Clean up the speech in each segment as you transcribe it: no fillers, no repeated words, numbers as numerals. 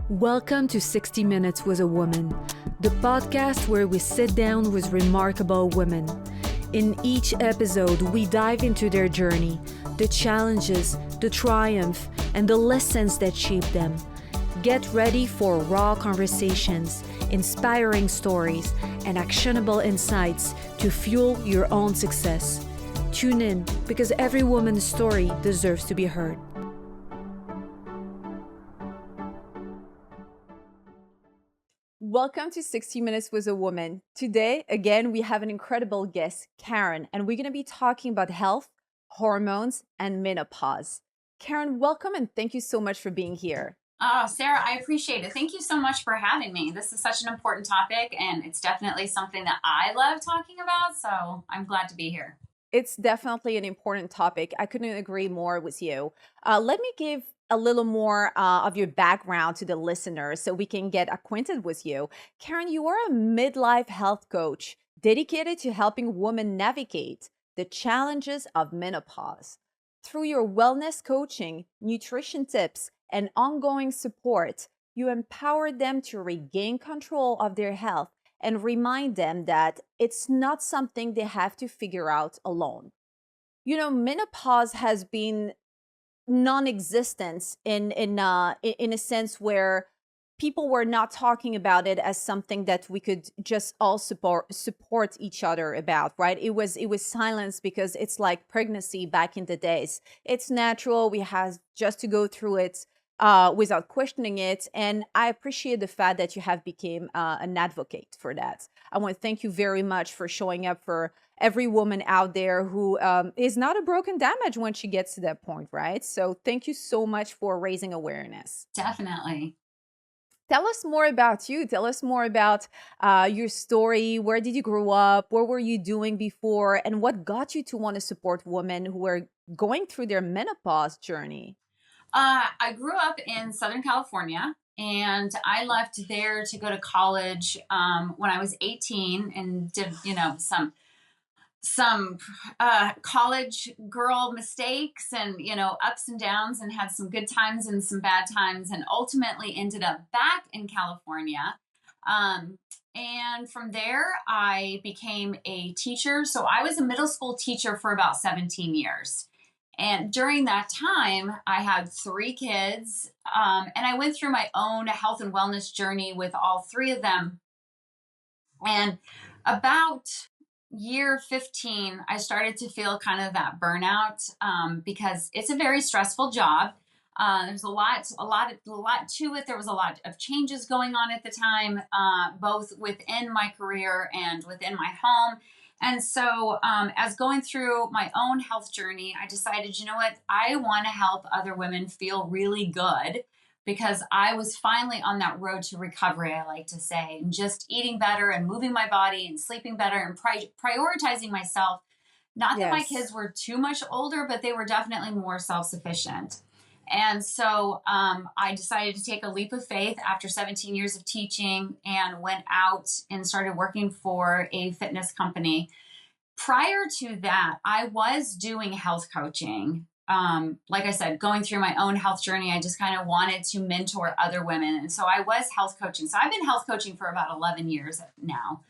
Welcome to 60 Minutes with a Woman, the podcast where we sit down with remarkable women. In each episode, we dive into their journey, the challenges, the triumph, and the lessons that shape them. Get ready for raw conversations, inspiring stories, and actionable insights to fuel your own success. Tune in because every woman's story deserves to be heard. Welcome to 60 Minutes with a Woman. Today, again, we have an incredible guest, Karen, and we're going to be talking about health, hormones, and menopause. Karen, welcome and thank you so much for being here. Oh, Sarah, I appreciate it. Thank you so much for having me. This is such an important topic, and it's definitely something that I love talking about, so I'm glad to be here. It's definitely an important topic. I couldn't agree more with you. Let me give a little more of your background to the listeners so we can get acquainted with you. Karen, you are a midlife health coach dedicated to helping women navigate the challenges of menopause. Through your wellness coaching, nutrition tips, and ongoing support, you empower them to regain control of their health and remind them that it's not something they have to figure out alone. You know, menopause has been non-existence in a sense where people were not talking about it as something that we could just all support each other about, right? It was silenced because it's like pregnancy back in the days. It's natural. We have just to go through it without questioning it. And I appreciate the fact that you have become an advocate for that. I want to thank you very much for showing up for every woman out there who is not a broken damage when she gets to that point, right? So thank you so much for raising awareness. Definitely. Tell us more about you. Tell us more about your story. Where did you grow up? What were you doing before? And what got you to want to support women who are going through their menopause journey? I grew up in Southern California, and I left there to go to college when I was 18 and did, some college girl mistakes and ups and downs, and had some good times and some bad times, and ultimately ended up back in California. And from there I became a teacher. So I was a middle school teacher for about 17 years, and during that time I had 3 kids, and I went through my own health and wellness journey with all 3 of them. And about year 15, I started to feel kind of that burnout, because it's a very stressful job. There's a lot to it. There was a lot of changes going on at the time, both within my career and within my home. And so, as going through my own health journey, I decided, you know what, I want to help other women feel really good, because I was finally on that road to recovery, I like to say, and just eating better and moving my body and sleeping better and prioritizing myself. Not that my kids were too much older, but they were definitely more self-sufficient. And so I decided to take a leap of faith after 17 years of teaching, and went out and started working for a fitness company. Prior to that, I was doing health coaching. Like I said, going through my own health journey, I just kind of wanted to mentor other women. And so I was health coaching. So I've been health coaching for about 11 years now.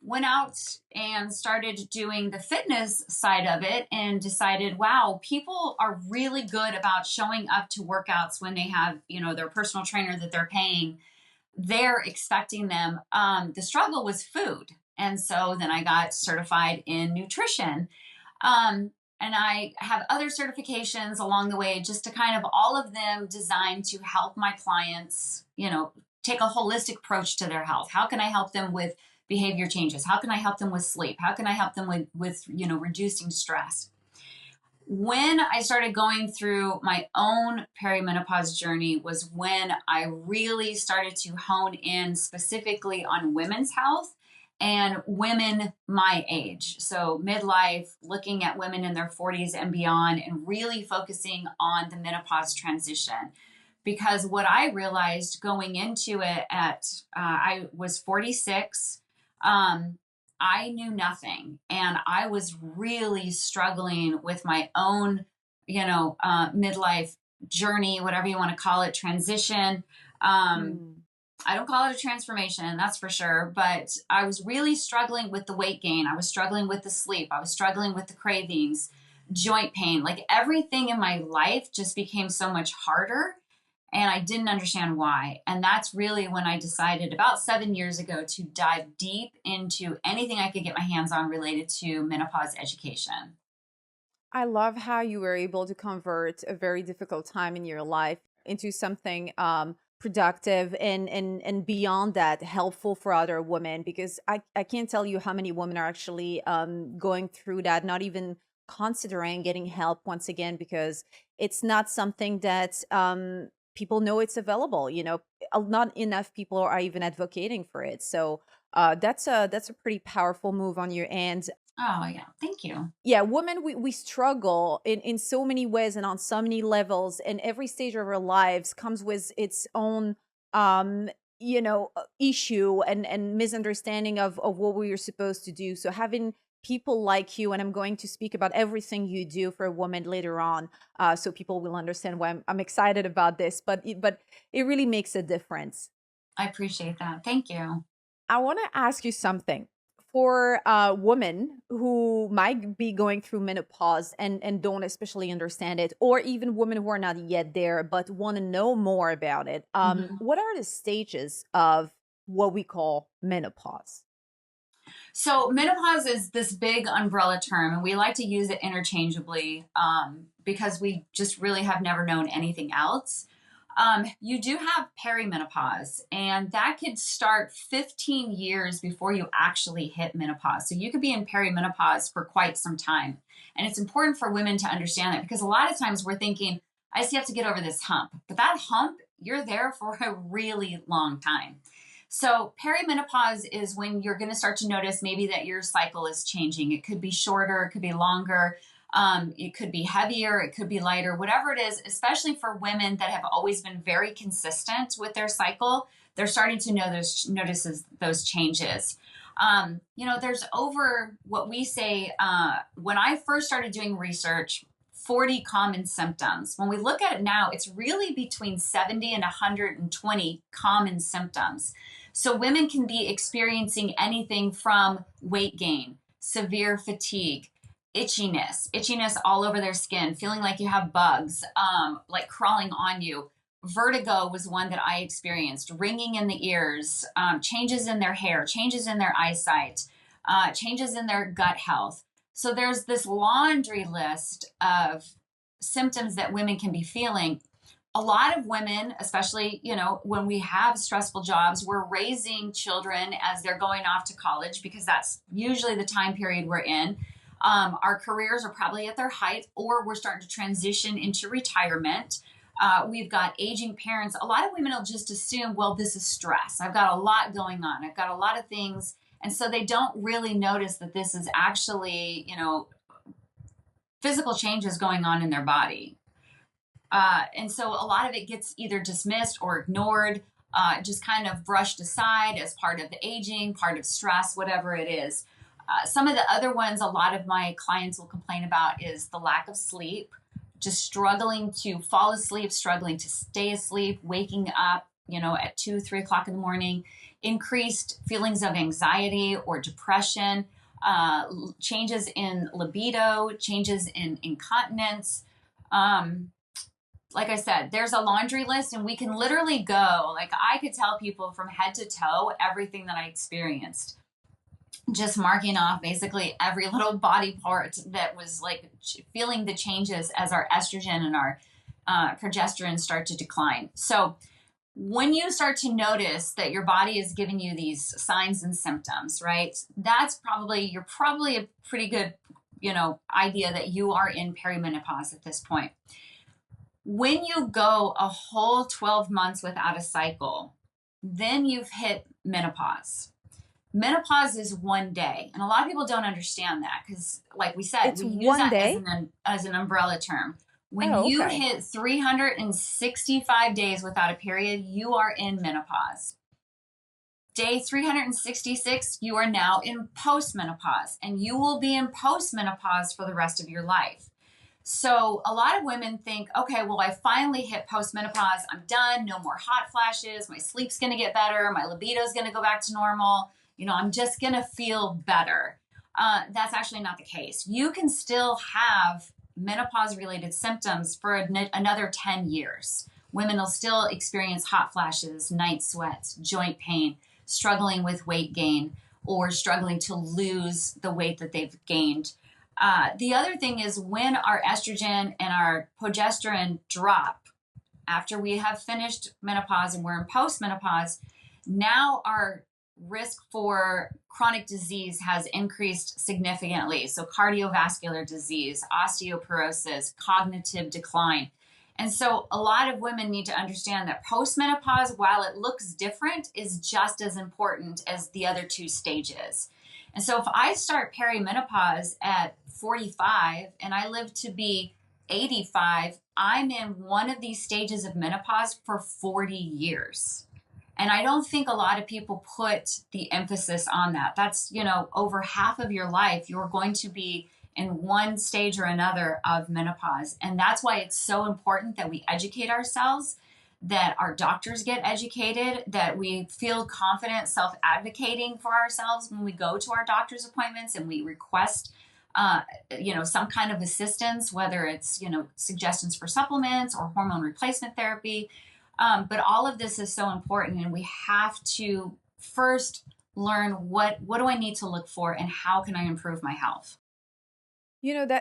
Went out and started doing the fitness side of it, and decided, wow, people are really good about showing up to workouts when they have, their personal trainer that they're paying. They're expecting them. The struggle was food. And so then I got certified in nutrition. And I have other certifications along the way, just to kind of all of them designed to help my clients, take a holistic approach to their health. How can I help them with behavior changes? How can I help them with sleep? How can I help them with reducing stress? When I started going through my own perimenopause journey was when I really started to hone in specifically on women's health and women my age. So midlife, looking at women in their 40s and beyond, and really focusing on the menopause transition. Because what I realized going into it I was 46, I knew nothing, and I was really struggling with my own, midlife journey, whatever you want to call it, transition. Um, Mm. I don't call it a transformation, that's for sure, but I was really struggling with the weight gain. I was struggling with the sleep. I was struggling with the cravings, joint pain. Like everything in my life just became so much harder, and I didn't understand why. And that's really when I decided about 7 years ago to dive deep into anything I could get my hands on related to menopause education. I love how you were able to convert a very difficult time in your life into something productive and beyond that helpful for other women, because I can't tell you how many women are actually going through that, not even considering getting help once again, because it's not something that people know it's available. Not enough people are even advocating for it. So that's a pretty powerful move on your end. Oh, yeah. Thank you. Yeah, women, we struggle in so many ways and on so many levels, and every stage of our lives comes with its own issue and misunderstanding of what we are supposed to do. So having people like you, and I'm going to speak about everything you do for a woman later on, so people will understand why I'm excited about this, but it really makes a difference. I appreciate that. Thank you. I want to ask you something. For women who might be going through menopause and don't especially understand it, or even women who are not yet there but want to know more about it, Mhm. what are the stages of what we call menopause? So menopause is this big umbrella term, and we like to use it interchangeably because we just really have never known anything else. You do have perimenopause, and that could start 15 years before you actually hit menopause. So you could be in perimenopause for quite some time. And it's important for women to understand that, because a lot of times we're thinking, I just have to get over this hump. But that hump, you're there for a really long time. So, perimenopause is when you're going to start to notice maybe that your cycle is changing. It could be shorter, it could be longer, it could be heavier, it could be lighter, whatever it is, especially for women that have always been very consistent with their cycle. They're starting to know notices those changes. There's over what we say, when I first started doing research, 40 common symptoms. When we look at it now, it's really between 70 and 120 common symptoms. So women can be experiencing anything from weight gain, severe fatigue, itchiness all over their skin, feeling like you have bugs, like crawling on you. Vertigo was one that I experienced, ringing in the ears, changes in their hair, changes in their eyesight, changes in their gut health. So there's this laundry list of symptoms that women can be feeling. A lot of women, especially, when we have stressful jobs, we're raising children as they're going off to college, because that's usually the time period we're in. Our careers are probably at their height, or we're starting to transition into retirement. We've got aging parents. A lot of women will just assume, well, this is stress. I've got a lot going on. I've got a lot of things. And so they don't really notice that this is actually, physical changes going on in their body. And so a lot of it gets either dismissed or ignored, just kind of brushed aside as part of the aging, part of stress, whatever it is. Some of the other ones a lot of my clients will complain about is the lack of sleep, just struggling to fall asleep, struggling to stay asleep, waking up, at 2, 3 o'clock in the morning, increased feelings of anxiety or depression, changes in libido, changes in incontinence. Um, like I said, there's a laundry list, and we can literally go, like, I could tell people from head to toe everything that I experienced, just marking off basically every little body part that was like feeling the changes as our estrogen and our progesterone start to decline. So, when you start to notice that your body is giving you these signs and symptoms, right? You're probably a pretty good, idea that you are in perimenopause at this point. When you go a whole 12 months without a cycle, then you've hit menopause. Menopause is one day, and a lot of people don't understand that, because, like we said, It's we use one that as day. an umbrella term. When Oh, you okay. hit 365 days without a period, you are in menopause. Day 366, you are now in postmenopause, and you will be in postmenopause for the rest of your life. So a lot of women think, okay, well, I finally hit postmenopause. I'm done. No more hot flashes. My sleep's going to get better. My libido's going to go back to normal. I'm just going to feel better. That's actually not the case. You can still have menopause related symptoms for another 10 years. Women will still experience hot flashes, night sweats, joint pain, struggling with weight gain, or struggling to lose the weight that they've gained. The other thing is when our estrogen and our progesterone drop after we have finished menopause and we're in postmenopause, now our risk for chronic disease has increased significantly. So, cardiovascular disease, osteoporosis, cognitive decline. And so, a lot of women need to understand that postmenopause, while it looks different, is just as important as the other two stages. And so, if I start perimenopause at 45 and I live to be 85, I'm in one of these stages of menopause for 40 years. And I don't think a lot of people put the emphasis on that. That's, over half of your life, you're going to be in one stage or another of menopause. And that's why it's so important that we educate ourselves, that our doctors get educated, that we feel confident self-advocating for ourselves when we go to our doctor's appointments and we request some kind of assistance, whether it's, suggestions for supplements or hormone replacement therapy. But all of this is so important, and we have to first learn what do I need to look for and how can I improve my health.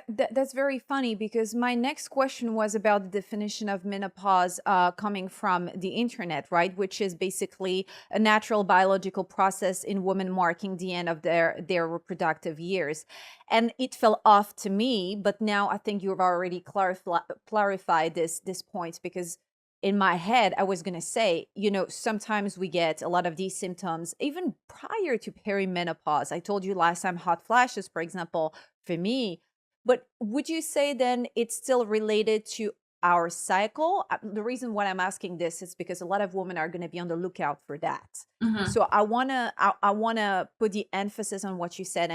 That's very funny because my next question was about the definition of menopause coming from the internet, right? Which is basically a natural biological process in women marking the end of their reproductive years. And it fell off to me, but now I think you've already clarified this point, because in my head, I was going to say, sometimes we get a lot of these symptoms even prior to perimenopause. I told you last time, hot flashes, for example, for me. But would you say then it's still related to our cycle? The reason why I'm asking this is because a lot of women are going to be on the lookout for that. Mm-hmm. So I wanna put the emphasis on what you said,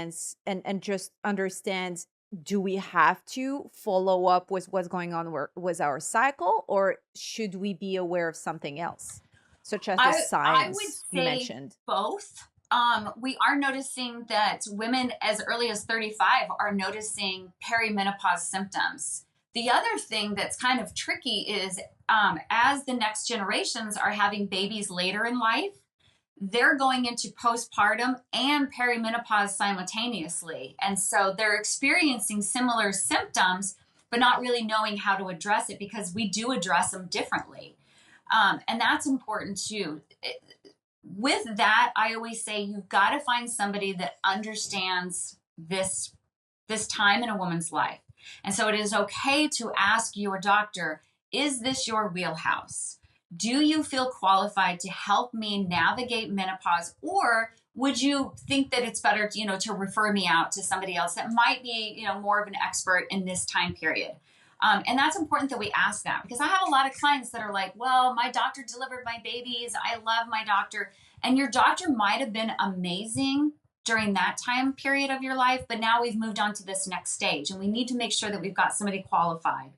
and just understand, do we have to follow up with what's going on with our cycle, or should we be aware of something else, such as the I would signs you say mentioned? both. We are noticing that women as early as 35 are noticing perimenopause symptoms. The other thing that's kind of tricky is as the next generations are having babies later in life, they're going into postpartum and perimenopause simultaneously. And so they're experiencing similar symptoms, but not really knowing how to address it because we do address them differently. And that's important too. With that, I always say you've got to find somebody that understands this time in a woman's life. And so it is okay to ask your doctor, is this your wheelhouse? Do you feel qualified to help me navigate menopause, or would you think that it's better to refer me out to somebody else that might be more of an expert in this time period? And that's important that we ask that, because I have a lot of clients that are like, well, my doctor delivered my babies. I love my doctor. And your doctor might have been amazing during that time period of your life, but now we've moved on to this next stage and we need to make sure that we've got somebody qualified.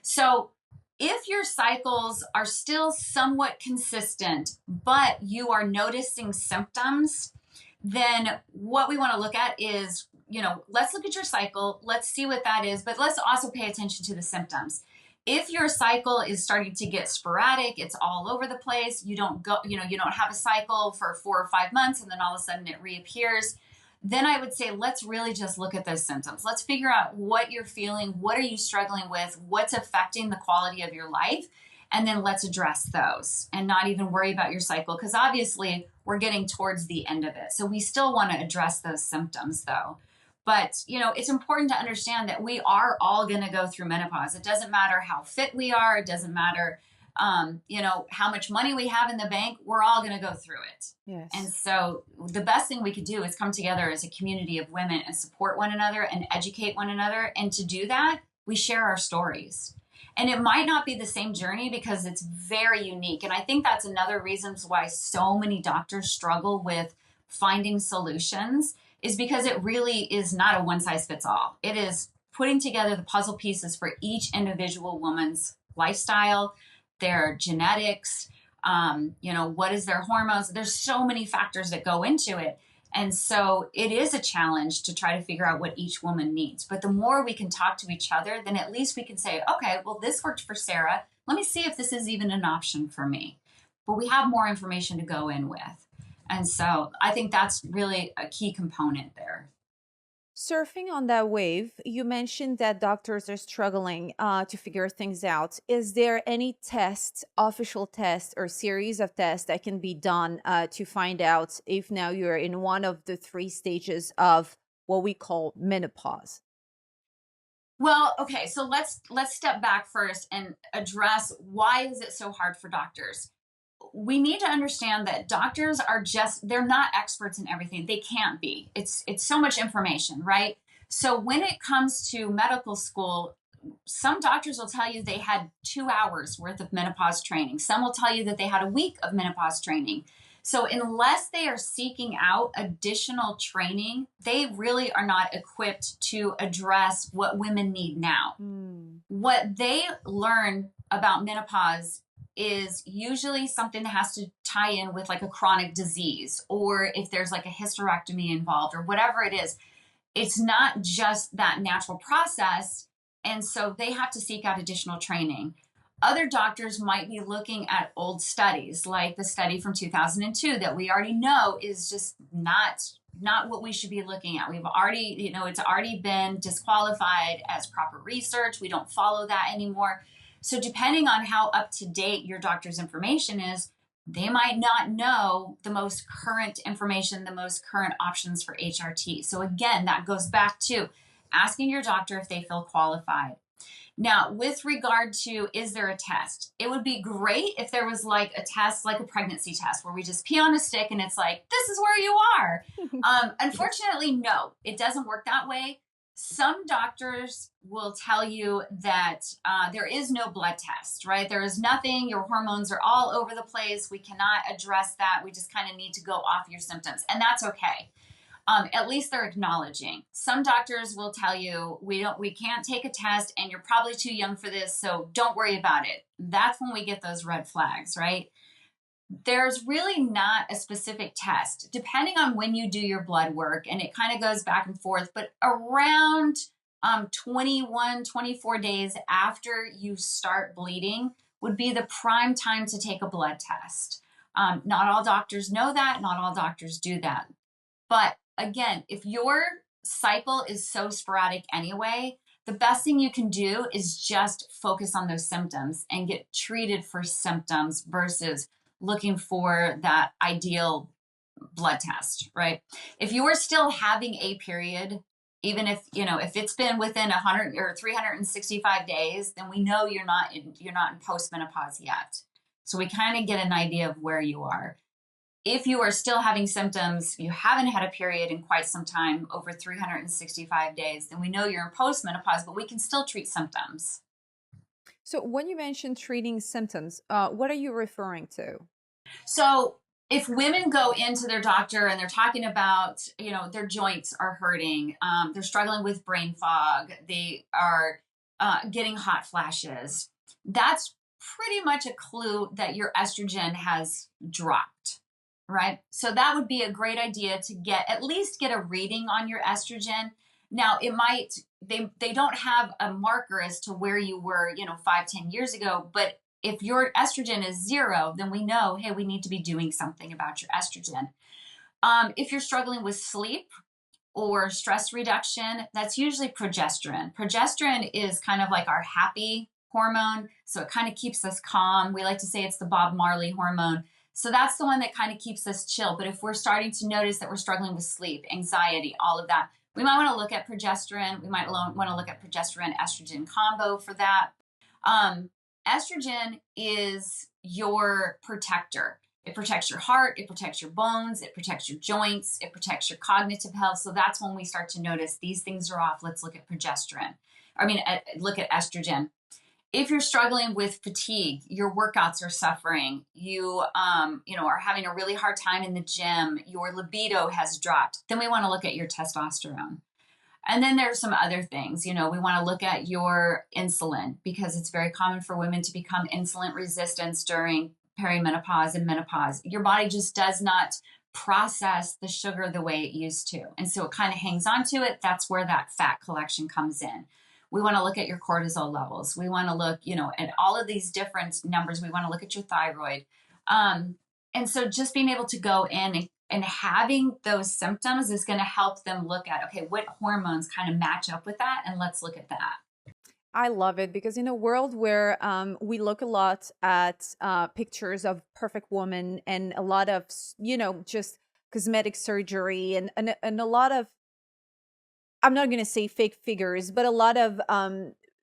So if your cycles are still somewhat consistent, but you are noticing symptoms, then what we want to look at is, let's look at your cycle. Let's see what that is, but let's also pay attention to the symptoms. If your cycle is starting to get sporadic, it's all over the place, you don't have a cycle for 4 or 5 months and then all of a sudden it reappears, then I would say let's really just look at those symptoms. Let's figure out what you're feeling, what are you struggling with, what's affecting the quality of your life, and then let's address those and not even worry about your cycle, because obviously we're getting towards the end of it. So we still want to address those symptoms though. But, it's important to understand that we are all going to go through menopause. It doesn't matter how fit we are. It doesn't matter, how much money we have in the bank. We're all going to go through it. Yes. And so the best thing we could do is come together as a community of women and support one another and educate one another. And to do that, we share our stories. And it might not be the same journey because it's very unique. And I think that's another reason why so many doctors struggle with finding solutions, is because it really is not a one size fits all. It is putting together the puzzle pieces for each individual woman's lifestyle, their genetics, what is their hormones. There's so many factors that go into it. And so it is a challenge to try to figure out what each woman needs. But the more we can talk to each other, then at least we can say, okay, well, this worked for Sarah. Let me see if this is even an option for me. But we have more information to go in with. And so I think that's really a key component there. Surfing on that wave, you mentioned that doctors are struggling to figure things out. Is there any test, official test, or series of tests that can be done to find out if now you're in one of the three stages of what we call menopause? Well, okay, so let's step back first and address why is it so hard for doctors? We need to understand that doctors are just they're not experts in everything. They can't be. It's so much information, right? So when it comes to medical school, some doctors will tell you they had 2 hours worth of menopause training. Some will tell you that they had a week of menopause training. So unless they are seeking out additional training, they really are not equipped to address what women need now. Hmm. What they learn about menopause is usually something that has to tie in with like a chronic disease, or if there's like a hysterectomy involved or whatever it is. It's not just that natural process. And so they have to seek out additional training. Other doctors might be looking at old studies, like the study from 2002 that we already know is just not what we should be looking at. We've already, it's already been disqualified as proper research. We don't follow that anymore. So depending on how up to date your doctor's information is, they might not know the most current information, the most current options for HRT. So again, that goes back to asking your doctor if they feel qualified. Now, with regard to is there a test? It would be great if there was like a test, like a pregnancy test, where we just pee on a stick and it's like, this is where you are. Yes. Unfortunately, no, it doesn't work that way. Some doctors will tell you that there is no blood test, right? There is nothing. Your hormones are all over the place. We cannot address that. We just kind of need to go off your symptoms, and that's okay. At least they're acknowledging. Some doctors will tell you we can't take a test and you're probably too young for this, so don't worry about it. That's when we get those red flags, right? There's really not a specific test depending on when you do your blood work, and it kind of goes back and forth, but around 21, 24 days after you start bleeding would be the prime time to take a blood test. Not all doctors know that, not all doctors do that. But again, if your cycle is so sporadic anyway, the best thing you can do is just focus on those symptoms and get treated for symptoms versus looking for that ideal blood test, right? If you are still having a period, even if it's been within 100 or 365 days, then we know you're not in postmenopause yet. So we kind of get an idea of where you are. If you are still having symptoms, you haven't had a period in quite some time, over 365 days, then we know you're in postmenopause, but we can still treat symptoms. So when you mention treating symptoms, what are you referring to? So if women go into their doctor and they're talking about, their joints are hurting, they're struggling with brain fog, they are getting hot flashes, that's pretty much a clue that your estrogen has dropped, right? So that would be a great idea to at least get a reading on your estrogen. Now it might, they don't have a marker as to where you were, 5, 10 years ago, but if your estrogen is 0, then we know, hey, we need to be doing something about your estrogen. If you're struggling with sleep or stress reduction, that's usually progesterone. Progesterone is kind of like our happy hormone. So it kind of keeps us calm. We like to say it's the Bob Marley hormone. So that's the one that kind of keeps us chill. But if we're starting to notice that we're struggling with sleep, anxiety, all of that, we might want to look at progesterone. We might want to look at progesterone estrogen combo for that. Um, Estrogen is your protector. It protects your heart, it protects your bones, it protects your joints, it protects your cognitive health. So that's when we start to notice these things are off. Let's look at progesterone. Look at estrogen. If you're struggling with fatigue, your workouts are suffering, you are having a really hard time in the gym, your libido has dropped, then we want to look at your testosterone. And then there's some other things, you know, we want to look at your insulin because it's very common for women to become insulin resistant during perimenopause and menopause. Your body just does not process the sugar the way it used to. And so it kind of hangs on to it. That's where that fat collection comes in. We want to look at your cortisol levels. We want to look, you know, at all of these different numbers. We want to look at your thyroid. Um, and so just being able to go in and having those symptoms is going to help them look at, okay, what hormones kind of match up with that? And let's look at that. I love it because in a world where we look a lot at pictures of perfect woman and a lot of, just cosmetic surgery and a lot of, I'm not going to say fake figures, but a lot of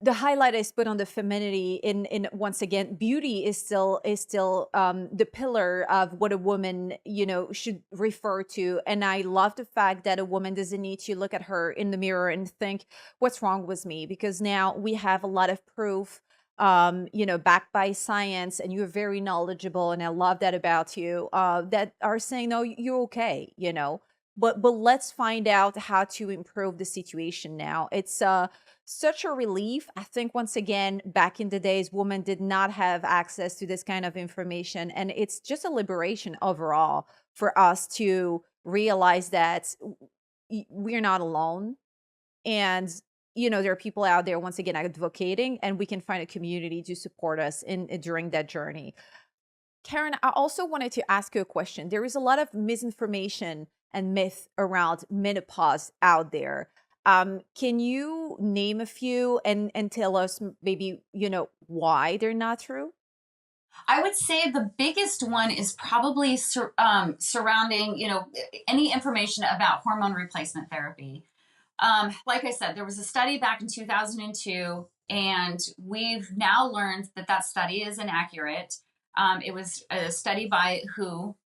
the highlight is put on the femininity in once again, beauty is still the pillar of what a woman, should refer to. And I love the fact that a woman doesn't need to look at her in the mirror and think, what's wrong with me? Because now we have a lot of proof, backed by science, and you're very knowledgeable. And I love that about you, that are saying, no, you're okay. But let's find out how to improve the situation now. It's such a relief. I think once again, back in the days, women did not have access to this kind of information, and it's just a liberation overall for us to realize that we're not alone. And there are people out there once again advocating, and we can find a community to support us in during that journey. Karen, I also wanted to ask you a question. There is a lot of misinformation and myth around menopause out there. Can you name a few and tell us maybe, why they're not true? I would say the biggest one is probably surrounding, you know, any information about hormone replacement therapy. Like I said, there was a study back in 2002, and we've now learned that that study is inaccurate. It was a study by who?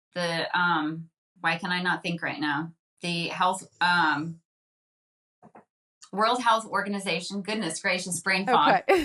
Why can I not think right now? The World Health Organization. Goodness gracious, brain fog. Okay.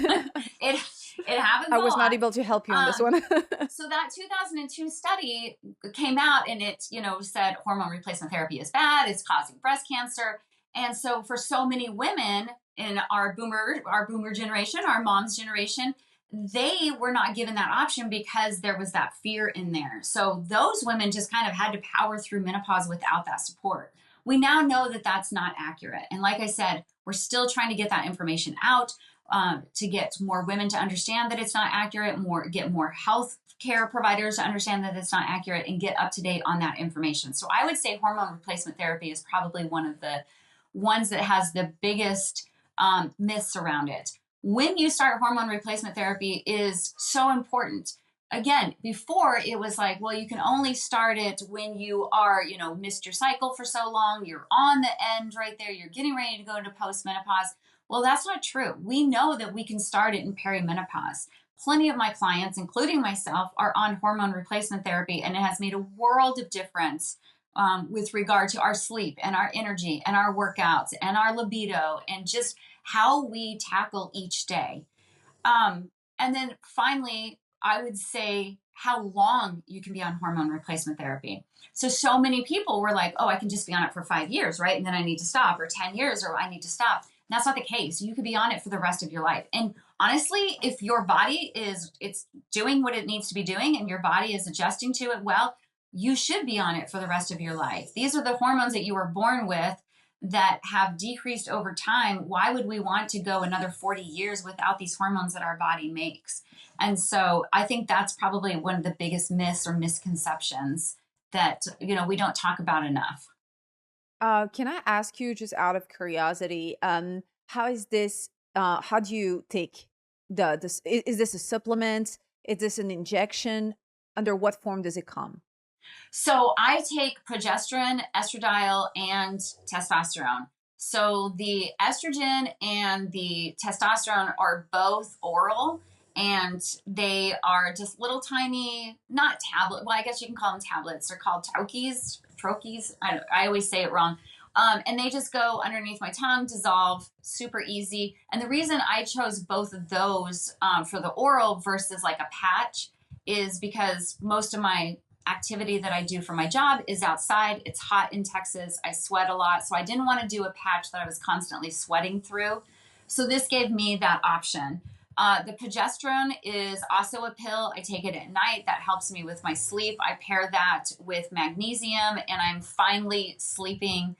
it it happens I a was not lot. able to help you on this Um, one. so that 2002 study came out, and it, you know, said hormone replacement therapy is bad, it's causing breast cancer. And so for so many women in our boomer generation, our mom's generation, they were not given that option because there was that fear in there. So those women just kind of had to power through menopause without that support. We now know that that's not accurate. And like I said, we're still trying to get that information out, to get more women to understand that it's not accurate, get more health care providers to understand that it's not accurate, and get up to date on that information. So I would say hormone replacement therapy is probably one of the ones that has the biggest myths around it. When you start hormone replacement therapy is so important. Again, before it was like, well, you can only start it when you are, you know, missed your cycle for so long, you're on the end right there, you're getting ready to go into postmenopause. Well, that's not true. We know that we can start it in perimenopause. Plenty of my clients, including myself, are on hormone replacement therapy, and it has made a world of difference, with regard to our sleep and our energy and our workouts and our libido and just how we tackle each day. And then finally, I would say how long you can be on hormone replacement therapy. So many people were like, oh, I can just be on it for 5 years, right? And then I need to stop, or 10 years, or I need to stop. And that's not the case. You could be on it for the rest of your life. And honestly, if your body it's doing what it needs to be doing and your body is adjusting to it well, you should be on it for the rest of your life. These are the hormones that you were born with that have decreased over time. Why would we want to go another 40 years without these hormones that our body makes? And so I think that's probably one of the biggest myths or misconceptions that, you know, we don't talk about enough. Can I ask you, just out of curiosity, how is this? How do you take this? Is this a supplement? Is this an injection? Under what form does it come? So I take progesterone, estradiol, and testosterone. So the estrogen and the testosterone are both oral, and they are just little tiny, not tablet. Well, I guess you can call them tablets. They're called troches. Troches. I always say it wrong. And they just go underneath my tongue, dissolve, super easy. And the reason I chose both of those, for the oral versus like a patch, is because most of my activity that I do for my job is outside. It's hot in Texas. I sweat a lot. So I didn't want to do a patch that I was constantly sweating through. So this gave me that option. The progesterone is also a pill. I take it at night. That helps me with my sleep. I pair that with magnesium, and I'm finally sleeping,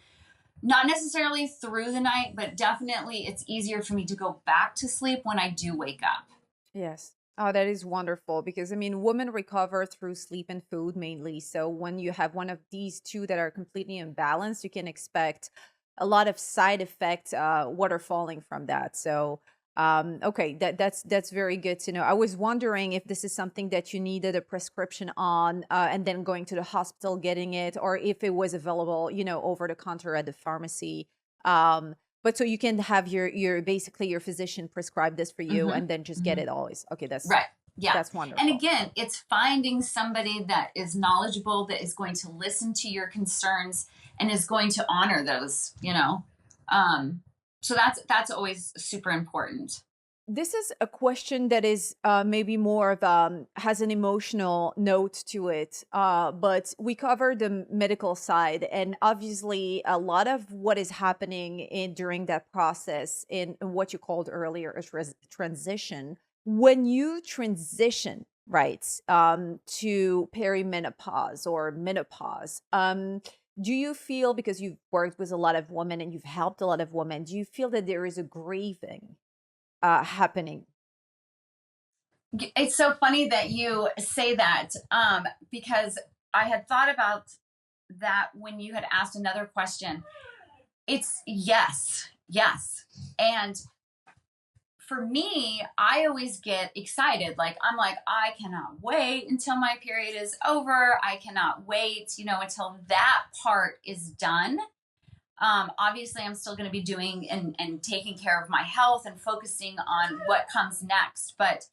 not necessarily through the night, but definitely it's easier for me to go back to sleep when I do wake up. Yes. Oh, that is wonderful because I mean, women recover through sleep and food mainly. So when you have one of these two that are completely imbalanced, you can expect a lot of side effects, water falling from that. So, okay, that's very good to know. I was wondering if this is something that you needed a prescription on, and then going to the hospital getting it, or if it was available, over the counter at the pharmacy. But so you can have your basically your physician prescribe this for you Mm-hmm. and then just get Mm-hmm. it always. Okay, that's Right. Yeah. that's And wonderful. again, it's finding somebody that is knowledgeable, that is going to listen to your concerns and is going to honor those. Um, so that's always super important. This is a question that is maybe more of has an emotional note to it, but we cover the medical side, and obviously a lot of what is happening in during that process in what you called earlier a transition. When you transition, right, to perimenopause or menopause, do you feel, because you've worked with a lot of women and you've helped a lot of women, do you feel that there is a grieving happening? It's so funny that you say that, because I had thought about that when you had asked another question. It's yes, yes. And for me, I always get excited. Like, I'm like, I cannot wait until my period is over. I cannot wait, until that part is done. Obviously, I'm still going to be doing and taking care of my health and focusing on what comes next. But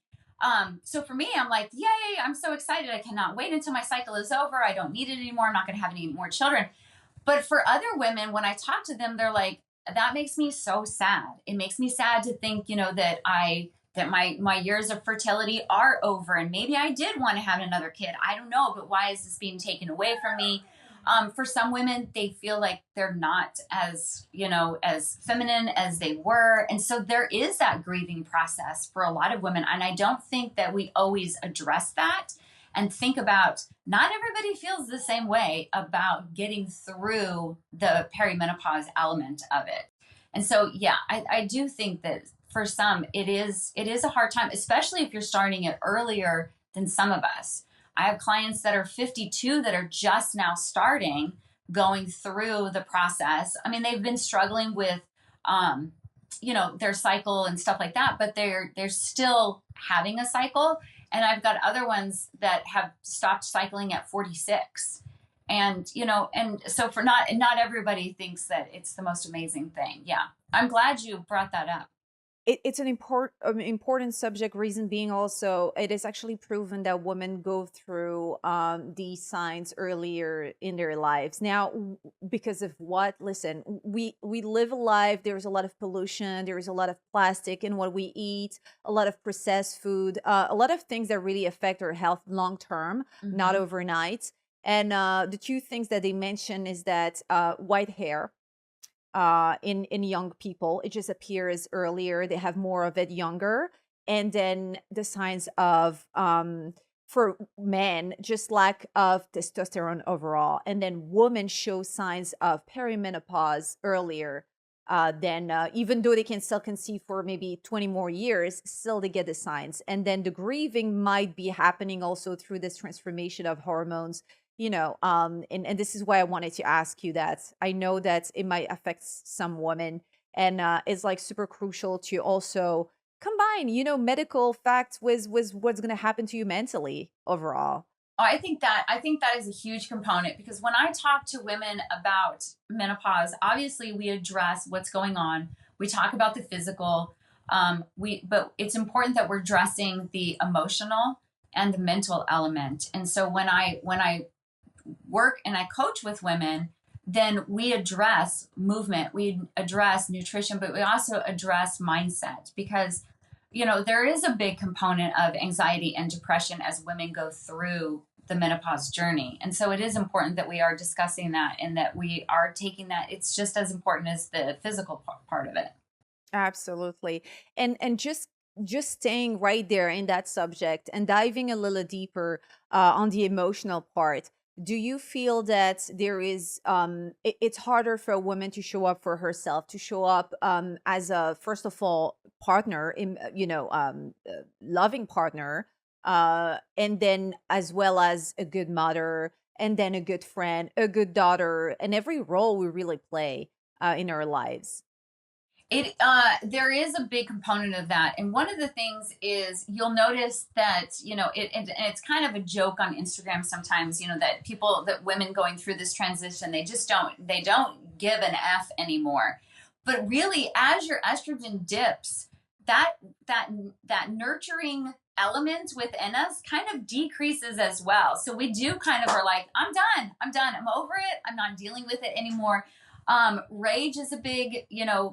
so for me, I'm like, yay, I'm so excited. I cannot wait until my cycle is over. I don't need it anymore. I'm not going to have any more children. But for other women, when I talk to them, they're like, that makes me so sad. It makes me sad to think, that my years of fertility are over, and maybe I did want to have another kid. I don't know, but why is this being taken away from me? For some women, they feel like they're not as feminine as they were, and so there is that grieving process for a lot of women. And I don't think that we always address that and think about, not everybody feels the same way about getting through the perimenopause element of it. And so, yeah, I do think that for some, it is a hard time, especially if you're starting it earlier than some of us. I have clients that are 52 that are just now starting going through the process. I mean, they've been struggling with, their cycle and stuff like that, but they're still having a cycle. And I've got other ones that have stopped cycling at 46. And so for not everybody thinks that it's the most amazing thing. Yeah. I'm glad you brought that up. It's an important subject. Reason being, also, it is actually proven that women go through these signs earlier in their lives. Now, because of what? Listen, we live a life. There's a lot of pollution. There is a lot of plastic in what we eat. A lot of processed food. A lot of things that really affect our health long term, not Mm-hmm. overnight. And the two things that they mention is that white hair in young people, it just appears earlier. They have more of it younger. And then the signs of for men, just lack of testosterone overall. And then women show signs of perimenopause earlier than even though they can still conceive for maybe 20 more years, still they get the signs. And then the grieving might be happening also through this transformation of hormones, and this is why I wanted to ask you that. I know that it might affect some women, and it's like super crucial to also combine, medical facts with what's going to happen to you mentally overall. Oh, I think that is a huge component, because when I talk to women about menopause, obviously we address what's going on. We talk about the physical, but it's important that we're addressing the emotional and the mental element. And so when I work and I coach with women, then we address movement, we address nutrition, but we also address mindset, because there is a big component of anxiety and depression as women go through the menopause journey. And so it is important that we are discussing that and that we are taking that. It's just as important as the physical part of it. Absolutely. And just staying right there in that subject and diving a little deeper on the emotional part. Do you feel that there is it's harder for a woman to show up for herself, to show up as a, first of all, partner in loving partner, and then as well as a good mother, and then a good friend, a good daughter, and every role we really play in our lives? It there is a big component of that, and one of the things is you'll notice that and it's kind of a joke on Instagram sometimes. That women going through this transition, they don't give an F anymore. But really, as your estrogen dips, that that that nurturing element within us kind of decreases as well. So we do kind of are like, I'm done, I'm over it, I'm not dealing with it anymore. Rage is a big,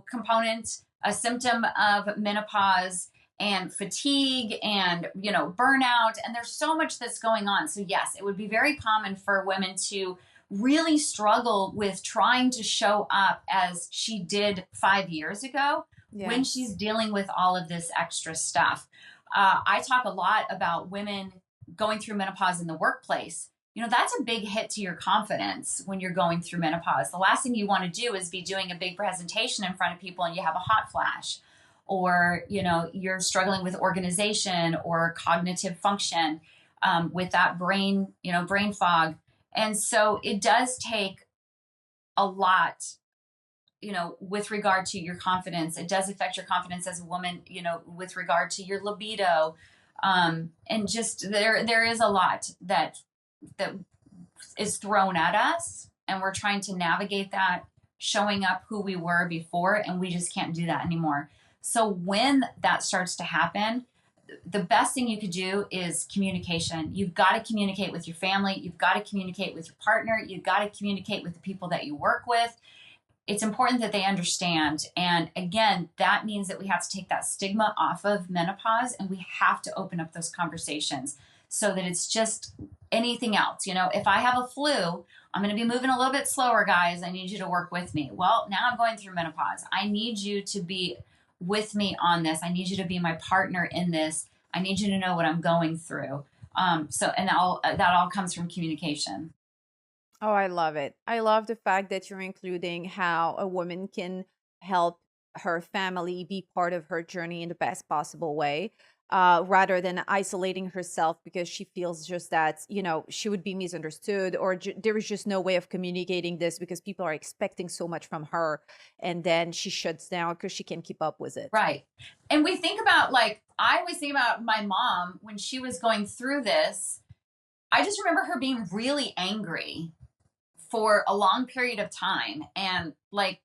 component, a symptom of menopause, and fatigue and, burnout. And there's so much that's going on. So yes, it would be very common for women to really struggle with trying to show up as she did 5 years ago when she's Yes. dealing with all of this extra stuff. I talk a lot about women going through menopause in the workplace. That's a big hit to your confidence when you're going through menopause. The last thing you want to do is be doing a big presentation in front of people and you have a hot flash, or you're struggling with organization or cognitive function, with that brain fog. And so it does take a lot, with regard to your confidence. It does affect your confidence as a woman, with regard to your libido. And just there is a lot that is thrown at us, and we're trying to navigate that, showing up who we were before, and we just can't do that anymore. So when that starts to happen, the best thing you could do is communication. You've got to communicate with your family, you've got to communicate with your partner, you've got to communicate with the people that you work with. It's important that they understand. And again, that means that we have to take that stigma off of menopause, and we have to open up those conversations so that it's just anything else. If I have a flu, I'm going to be moving a little bit slower, guys. I need you to work with me. Well, now I'm going through menopause. I need you to be with me on this. I need you to be my partner in this. I need you to know what I'm going through. And that all comes from communication. Oh, I love it. I love the fact that you're including how a woman can help her family be part of her journey in the best possible way, rather than isolating herself because she feels just that, she would be misunderstood, or there is just no way of communicating this because people are expecting so much from her. And then she shuts down because she can't keep up with it. Right. And we think about, like, I always think about my mom when she was going through this. I just remember her being really angry for a long period of time. And like,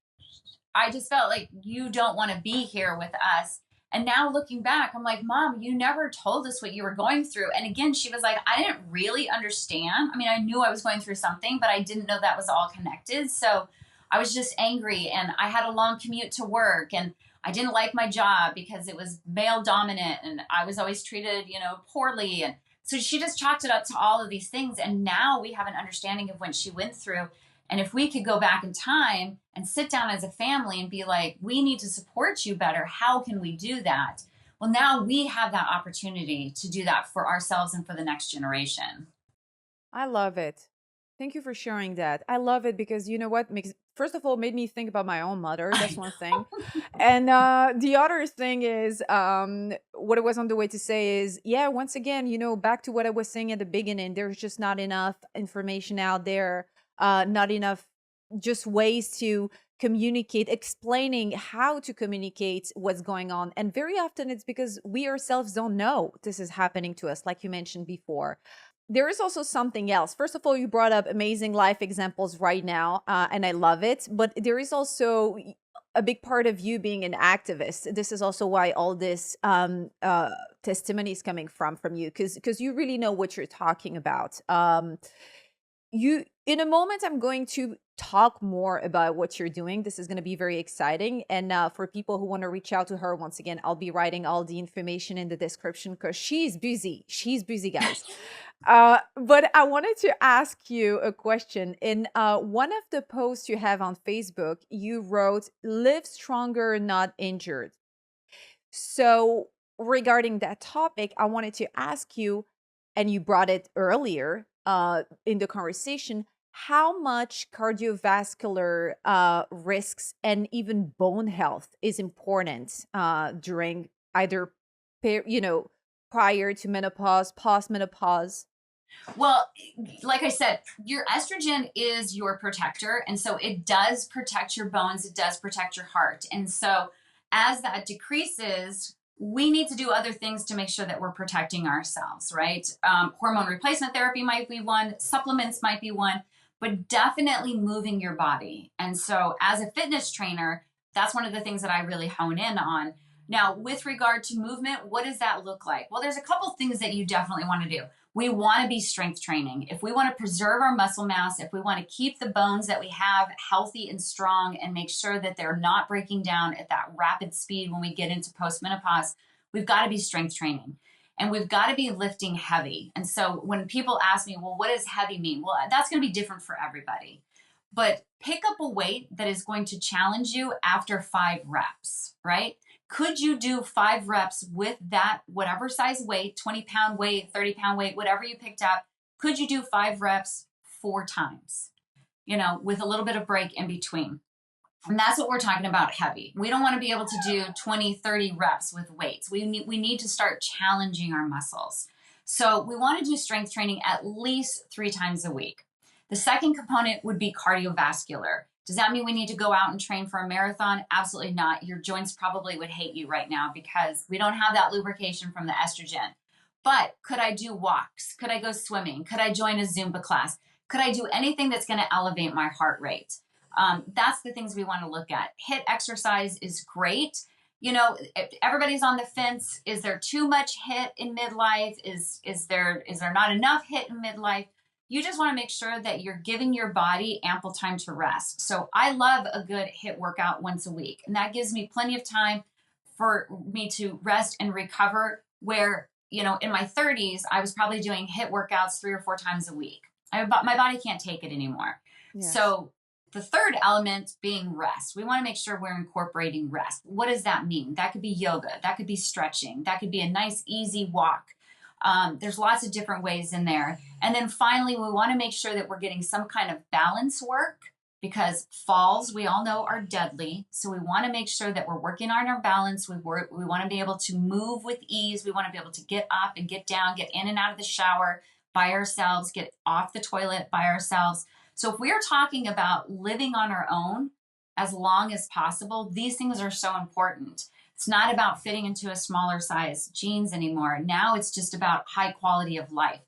I just felt like, you don't want to be here with us. And now looking back, I'm like, Mom, you never told us what you were going through. And again, she was like, I didn't really understand. I mean, I knew I was going through something, but I didn't know that was all connected. So I was just angry, and I had a long commute to work, and I didn't like my job because it was male dominant and I was always treated, poorly. And so she just chalked it up to all of these things. And now we have an understanding of what she went through. And if we could go back in time and sit down as a family and be like, we need to support you better, how can we do that? Well, now we have that opportunity to do that for ourselves and for the next generation. I love it. Thank you for sharing that. I love it because you know what makes, first of all, made me think about my own mother. I That's one thing. know. And the other thing is, what I was on the way to say is, yeah, once again, back to what I was saying at the beginning, there's just not enough information out there, not enough just ways to communicate, explaining how to communicate what's going on. And very often it's because we ourselves don't know this is happening to us, like you mentioned before. There is also something else. First of all, you brought up amazing life examples right now, and I love it. But there is also a big part of you being an activist. This is also why all this testimony is coming from you, because you really know what you're talking about. You In a moment, I'm going to talk more about what you're doing. This is going to be very exciting. And for people who want to reach out to her, once again, I'll be writing all the information in the description because she's busy. She's busy, guys. But I wanted to ask you a question. In one of the posts you have on Facebook, you wrote, "Live stronger, not injured." So, regarding that topic, I wanted to ask you, and you brought it earlier in the conversation, how much cardiovascular risks and even bone health is important during either, prior to menopause, post menopause. Well, like I said, your estrogen is your protector. And so it does protect your bones, it does protect your heart. And so as that decreases, we need to do other things to make sure that we're protecting ourselves, right? Hormone replacement therapy might be one, supplements might be one, but definitely moving your body. And so as a fitness trainer, that's one of the things that I really hone in on. Now, with regard to movement, what does that look like? Well, there's a couple things that you definitely want to do. We want to be strength training. If we want to preserve our muscle mass, if we want to keep the bones that we have healthy and strong and make sure that they're not breaking down at that rapid speed when we get into postmenopause, we've got to be strength training. And we've got to be lifting heavy. And so when people ask me, well, what does heavy mean? Well, that's going to be different for everybody. But pick up a weight that is going to challenge you after 5 reps, right? Could you do 5 reps with that, whatever size weight, 20-pound weight, 30-pound weight, whatever you picked up? Could you do 5 reps 4 times, with a little bit of break in between? And that's what we're talking about heavy. We don't want to be able to do 20, 30 reps with weights. We need to start challenging our muscles. So we want to do strength training at least 3 times a week. The second component would be cardiovascular. Does that mean we need to go out and train for a marathon? Absolutely not. Your joints probably would hate you right now because we don't have that lubrication from the estrogen. But could I do walks? Could I go swimming? Could I join a Zumba class? Could I do anything that's going to elevate my heart rate? That's the things we want to look at. HIIT exercise is great. Everybody's on the fence. Is there too much HIIT in midlife? Is there not enough HIIT in midlife? You just want to make sure that you're giving your body ample time to rest. So I love a good HIIT workout once a week, and that gives me plenty of time for me to rest and recover. Where in my 30s, I was probably doing HIIT workouts 3 or 4 times a week. My body can't take it anymore. Yes. So the third element being rest. We want to make sure we're incorporating rest. What does that mean? That could be yoga, that could be stretching, that could be a nice, easy walk. There's lots of different ways in there. And then finally, we want to make sure that we're getting some kind of balance work because falls, we all know, are deadly. So we want to make sure that we're working on our balance. We want to be able to move with ease. We want to be able to get up and get down, get in and out of the shower by ourselves, get off the toilet by ourselves. So if we're talking about living on our own as long as possible, these things are so important. It's not about fitting into a smaller size jeans anymore. Now it's just about high quality of life.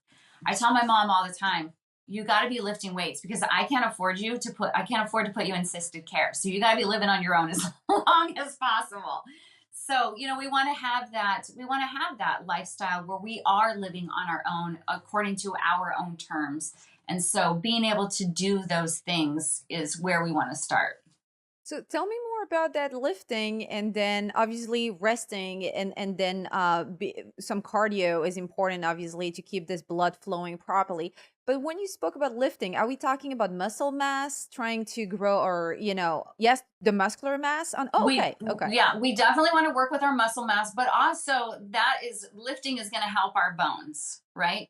I tell my mom all the time, you got to be lifting weights because I can't afford to put you in assisted care. So you got to be living on your own as long as possible. So, we want to have that lifestyle where we are living on our own according to our own terms. And so being able to do those things is where we want to start. So tell me more about that lifting and then obviously resting and then some cardio is important obviously to keep this blood flowing properly. But when you spoke about lifting, are we talking about muscle mass trying to grow or yes, the muscular mass on we okay, okay. yeah, we definitely want to work with our muscle mass, but also that is lifting is going to help our bones, right?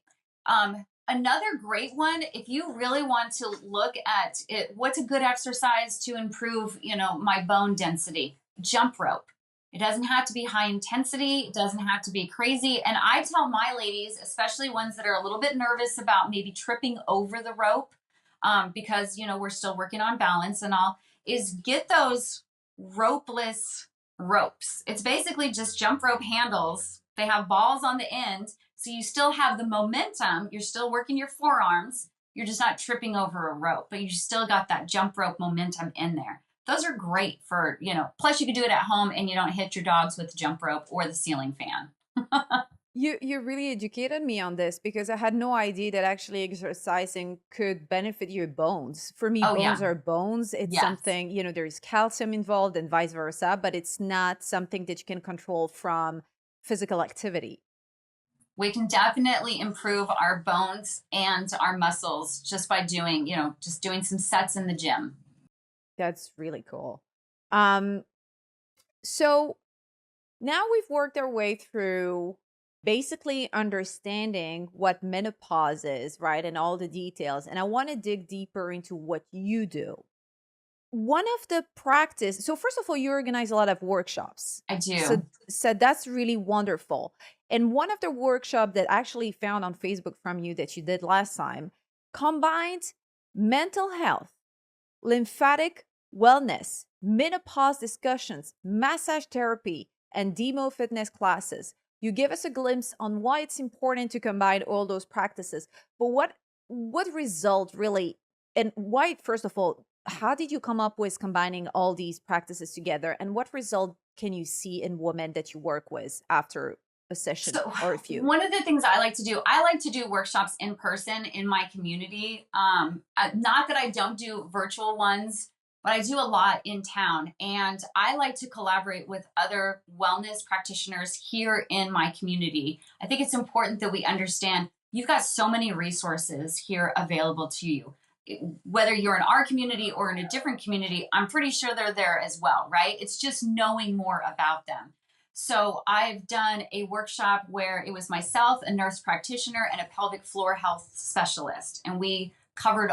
Another great one, if you really want to look at it, what's a good exercise to improve my bone density? Jump rope. It doesn't have to be high intensity, it doesn't have to be crazy. And I tell my ladies, especially ones that are a little bit nervous about maybe tripping over the rope, because we're still working on balance and all, is get those ropeless ropes. It's basically just jump rope handles. They have balls on the end. So you still have the momentum. You're still working your forearms. You're just not tripping over a rope, but you still got that jump rope momentum in there. Those are great for, plus you can do it at home and you don't hit your dogs with the jump rope or the ceiling fan. You really educated me on this because I had no idea that actually exercising could benefit your bones. For me, Oh, bones yeah. are bones. It's Yes. something, there's calcium involved and vice versa, but it's not something that you can control from physical activity. We can definitely improve our bones and our muscles just by doing, just doing some sets in the gym. That's really cool. Um, so now we've worked our way through basically understanding what menopause is, right? And all the details. And I want to dig deeper into what you do. One of the practice, so first of all, you organize a lot of workshops. I So do. so that's really wonderful. And one of the workshop that I actually found on Facebook from you that you did last time combined mental health, lymphatic wellness, menopause discussions, massage therapy, and demo fitness classes. You give us a glimpse on why it's important to combine all those practices. But what result really, and why, first of all, how did you come up with combining all these practices together? And what result can you see in women that you work with after a session So, or a few? one of the things I like to do workshops in person in my community. Not that I don't do virtual ones, but I do a lot in town. And I like to collaborate with other wellness practitioners here in my community. I think it's important that we understand you've got so many resources here available to you. Whether you're in our community or in a different community, I'm pretty sure they're there as well, right? It's just knowing more about them. So I've done a workshop where it was myself, a nurse practitioner, and a pelvic floor health specialist. And we covered,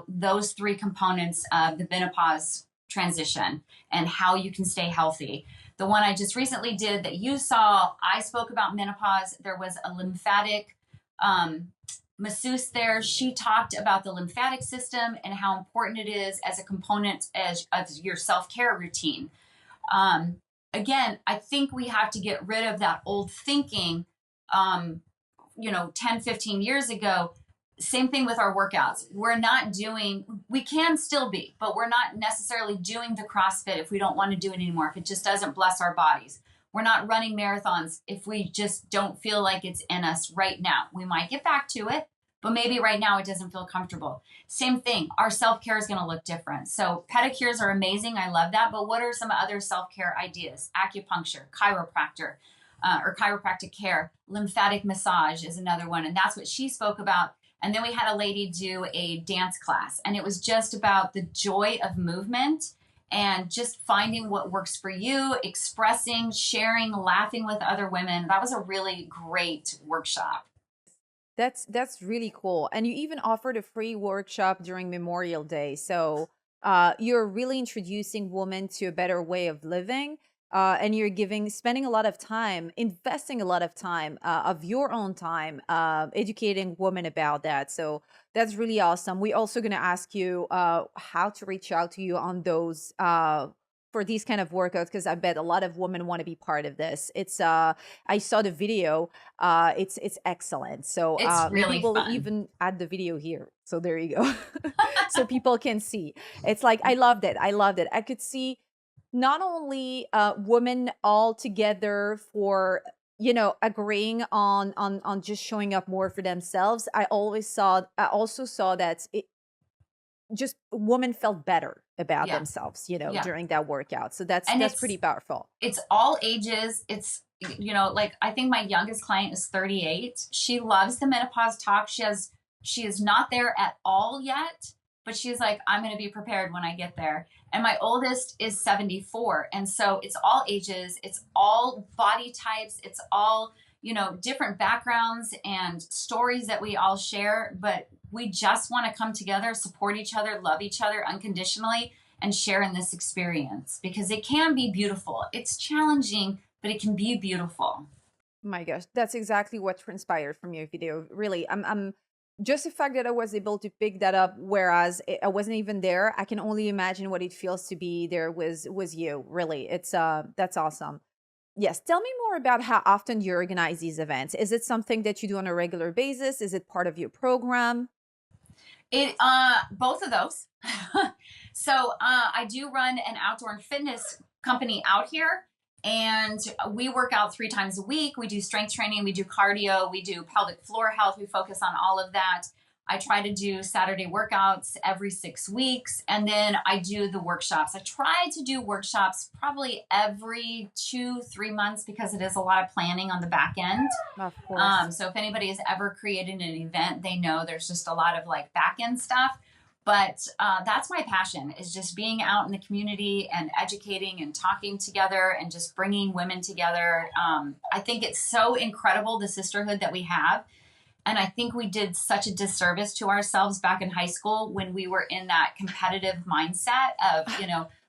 those three components of the menopause transition and how you can stay healthy. The one I just recently did that you saw, I spoke about menopause. There was a lymphatic masseuse there. She talked about the lymphatic system and how important it is as a component of your self-care routine. Um, Again, I think we have to get rid of that old thinking, 10, 15 years ago. Same thing with our workouts. We can still be, but we're not necessarily doing the CrossFit if we don't want to do it anymore, if it just doesn't bless our bodies. We're not running marathons if we just don't feel like it's in us right now. We might get back to it, but maybe right now it doesn't feel comfortable. Same thing, our self care is going to look different. So, pedicures are amazing. I love that. But what are some other self care ideas? Acupuncture, or chiropractic care, lymphatic massage is another one. And that's what she spoke about. And then we had a lady do a dance class, and it was just about the joy of movement and just finding what works for you, expressing, sharing, laughing with other women. That was a really great workshop. That's really cool. And you even offered a free workshop during Memorial Day. So you're really introducing women to a better way of living. And you're spending a lot of time, investing a lot of time of your own time, educating women about that. So that's really awesome. We're also going to ask you how to reach out to you on those for these kind of workouts, because I bet a lot of women want to be part of this. It's I saw the video. It's excellent. So It's maybe really we'll fun. even add the video here. So there you go. So people can see. It's like I loved it. I loved it. I could see not only women all together for agreeing on just showing up more for themselves. I also saw that just women felt better about Yeah. themselves Yeah. during that workout. So that's And pretty powerful. it's all ages. It's, like I think my youngest client is 38. She loves the menopause talk. She is not there at all yet, but she's like, I'm going to be prepared when I get there. And my oldest is 74. And so it's all ages, it's all body types, it's all, different backgrounds and stories that we all share, but we just want to come together, support each other, love each other unconditionally, and share in this experience because it can be beautiful. It's challenging, but it can be beautiful. My gosh, that's exactly what transpired from your video. Really, I'm just the fact that I was able to pick that up, whereas I wasn't even there. I can only imagine what it feels to be there was you. Really, it's that's awesome. Yes, tell me more about how often you organize these events. Is it something that you do on a regular basis? Is it part of your program? It both of those. So I do run an outdoor and fitness company out here, and we work out 3 times a week. We do strength training, we do cardio, we do pelvic floor health. We focus on all of that. I try to do Saturday workouts every 6 weeks. And then I do the workshops. I try to do workshops probably every 2, 3 months because it is a lot of planning on the back end. Of course. So if anybody has ever created an event, they know there's just a lot of like back end stuff. But that's my passion, is just being out in the community and educating and talking together and just bringing women together. I think it's so incredible, the sisterhood that we have. And I think we did such a disservice to ourselves back in high school when we were in that competitive mindset of,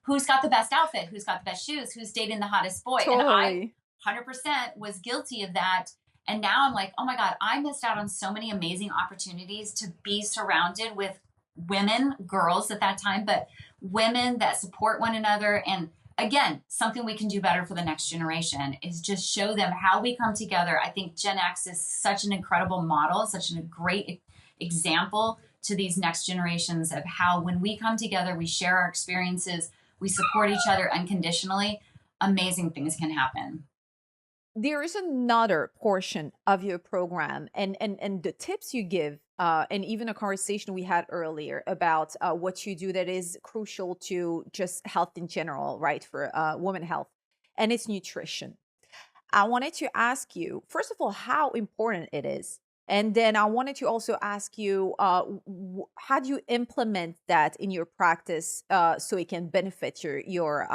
who's got the best outfit, who's got the best shoes, who's dating the hottest boy. And I Totally. 100% was guilty of that. And now I'm like, oh my God, I missed out on so many amazing opportunities to be surrounded with women, girls at that time, but women that support one another. And again, something we can do better for the next generation is just show them how we come together. I think Gen X is such an incredible model, such a great example to these next generations of how when we come together, we share our experiences, we support each other unconditionally, amazing things can happen. There is another portion of your program, and the tips you give, and even a conversation we had earlier about what you do that is crucial to just health in general, right? For women health, and it's nutrition. I wanted to ask you, first of all, how important it is. And then I wanted to also ask you, how do you implement that in your practice so it can benefit your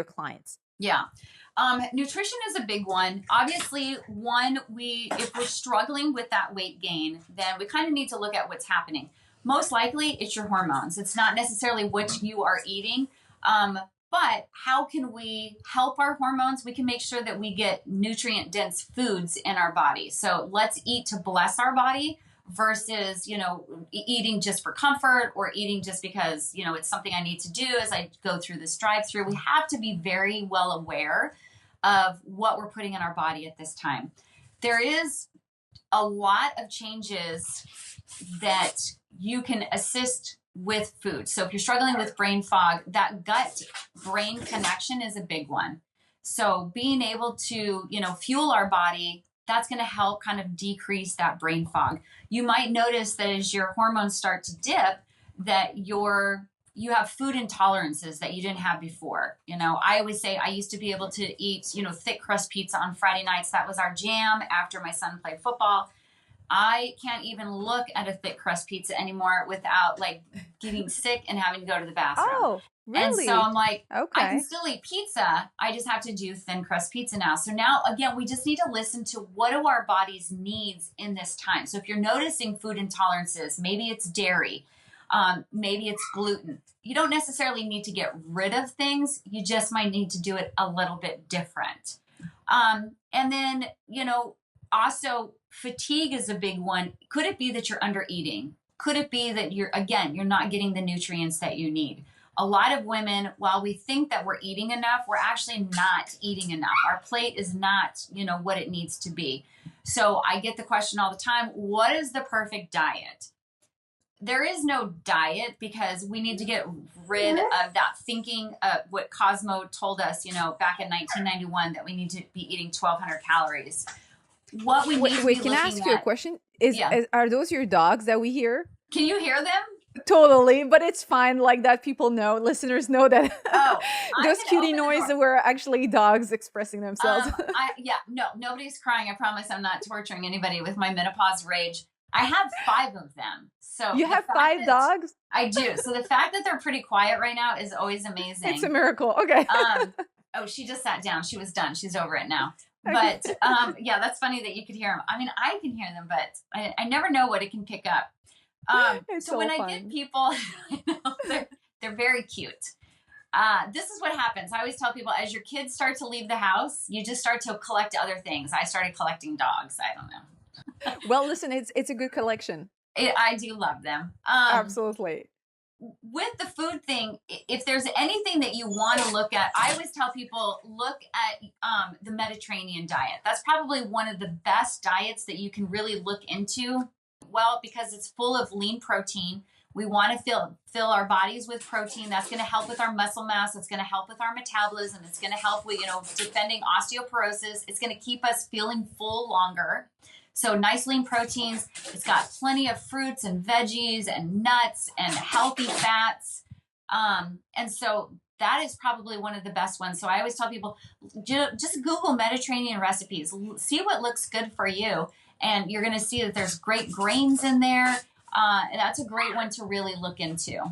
clients? Yeah. Nutrition is a big one. Obviously, if we're struggling with that weight gain, then we kind of need to look at what's happening. Most likely it's your hormones. It's not necessarily what you are eating. But how can we help our hormones? We can make sure that we get nutrient dense foods in our body. So let's eat to bless our body versus, eating just for comfort or eating just because, it's something I need to do as I go through this drive through. We have to be very well aware of what we're putting in our body at this time. There is a lot of changes that you can assist with food. So if you're struggling with brain fog, that gut brain connection is a big one. So being able to, fuel our body, that's going to help kind of decrease that brain fog. You might notice that as your hormones start to dip, that you have food intolerances that you didn't have before. I always say I used to be able to eat, thick crust pizza on Friday nights. That was our jam after my son played football. I can't even look at a thick crust pizza anymore without like getting sick and having to go to the bathroom. Oh, And so really? I'm like, I can Okay. still eat pizza. I just have to do thin crust pizza now. So now, again, we just need to listen to what do our bodies needs in this time. So if you're noticing food intolerances, maybe it's dairy, maybe it's gluten. You don't necessarily need to get rid of things. You just might need to do it a little bit different. And then, also fatigue is a big one. Could it be that you're under eating? Could it be that you're not getting the nutrients that you need? A lot of women, while we think that we're eating enough, we're actually not eating enough. Our plate is not, what it needs to be. So I get the question all the time, what is the perfect diet? There is no diet because we need to get rid of that thinking of what Cosmo told us, back in 1991, that we need to be eating 1,200 calories. What we need Wait, to be can I looking ask you a at, question? yeah. Are those your dogs that we hear? Can you hear them? Totally, but it's fine. Like that, people know, listeners know that Oh, I those can cutie open the noise door. were actually dogs expressing themselves. No, nobody's crying. I promise I'm not torturing anybody with my menopause rage. I have 5 of them. So You the have fact five that dogs? I do. So the fact that they're pretty quiet right now is always It's a amazing. miracle. Okay. Oh, she just sat down. She was done. She's over it now. Okay. But yeah, that's funny that you could hear them. I mean, I can hear them, but I never know what it can pick up. It's So so when I get fun. people, they're very cute. This is what happens. I always tell people as your kids start to leave the house, you just start to collect other things. I started collecting dogs. I don't know. Well, listen, it's a good collection. I do love them. Absolutely. With the food thing, if there's anything that you want to look at, I always tell people look at the Mediterranean diet. That's probably one of the best diets that you can really look into. Well, because it's full of lean protein. We want to fill our bodies with protein. That's going to help with our muscle mass. It's going to help with our metabolism. It's going to help with defending osteoporosis. It's going to keep us feeling full longer. So nice lean proteins. It's got plenty of fruits and veggies and nuts and healthy fats. And so that is probably one of the best ones. So I always tell people, just Google Mediterranean recipes, see what looks good for you. And you're going to see that there's great grains in there. And that's a great one to really look into.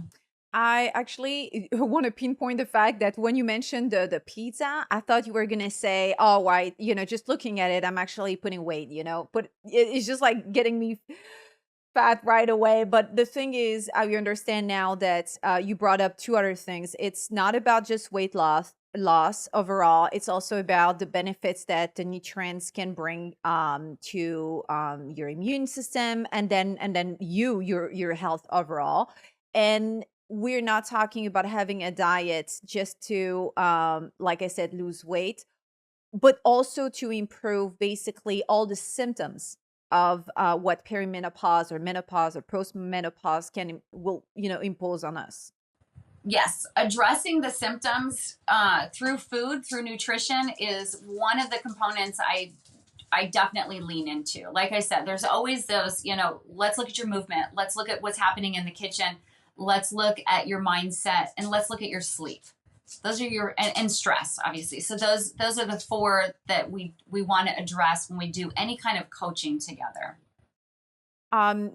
I actually want to pinpoint the fact that when you mentioned the pizza, I thought you were gonna say, "Oh, why? Just looking at it, I'm actually putting weight." But it's just like getting me fat right away. But the thing is, I understand now that you brought up two other things. It's not about just weight loss overall. It's also about the benefits that the nutrients can bring to your immune system, and then your health overall. And we're not talking about having a diet just to like I said, lose weight, but also to improve basically all the symptoms of what perimenopause or menopause or postmenopause will impose on us. Yes, addressing the symptoms through food, through nutrition, is one of the components I definitely lean into. Like I said, there's always those, let's look at your movement, let's look at what's happening in the kitchen, let's look at your mindset, and let's look at your sleep. Those are and stress, obviously. So those are the four that we want to address when we do any kind of coaching together.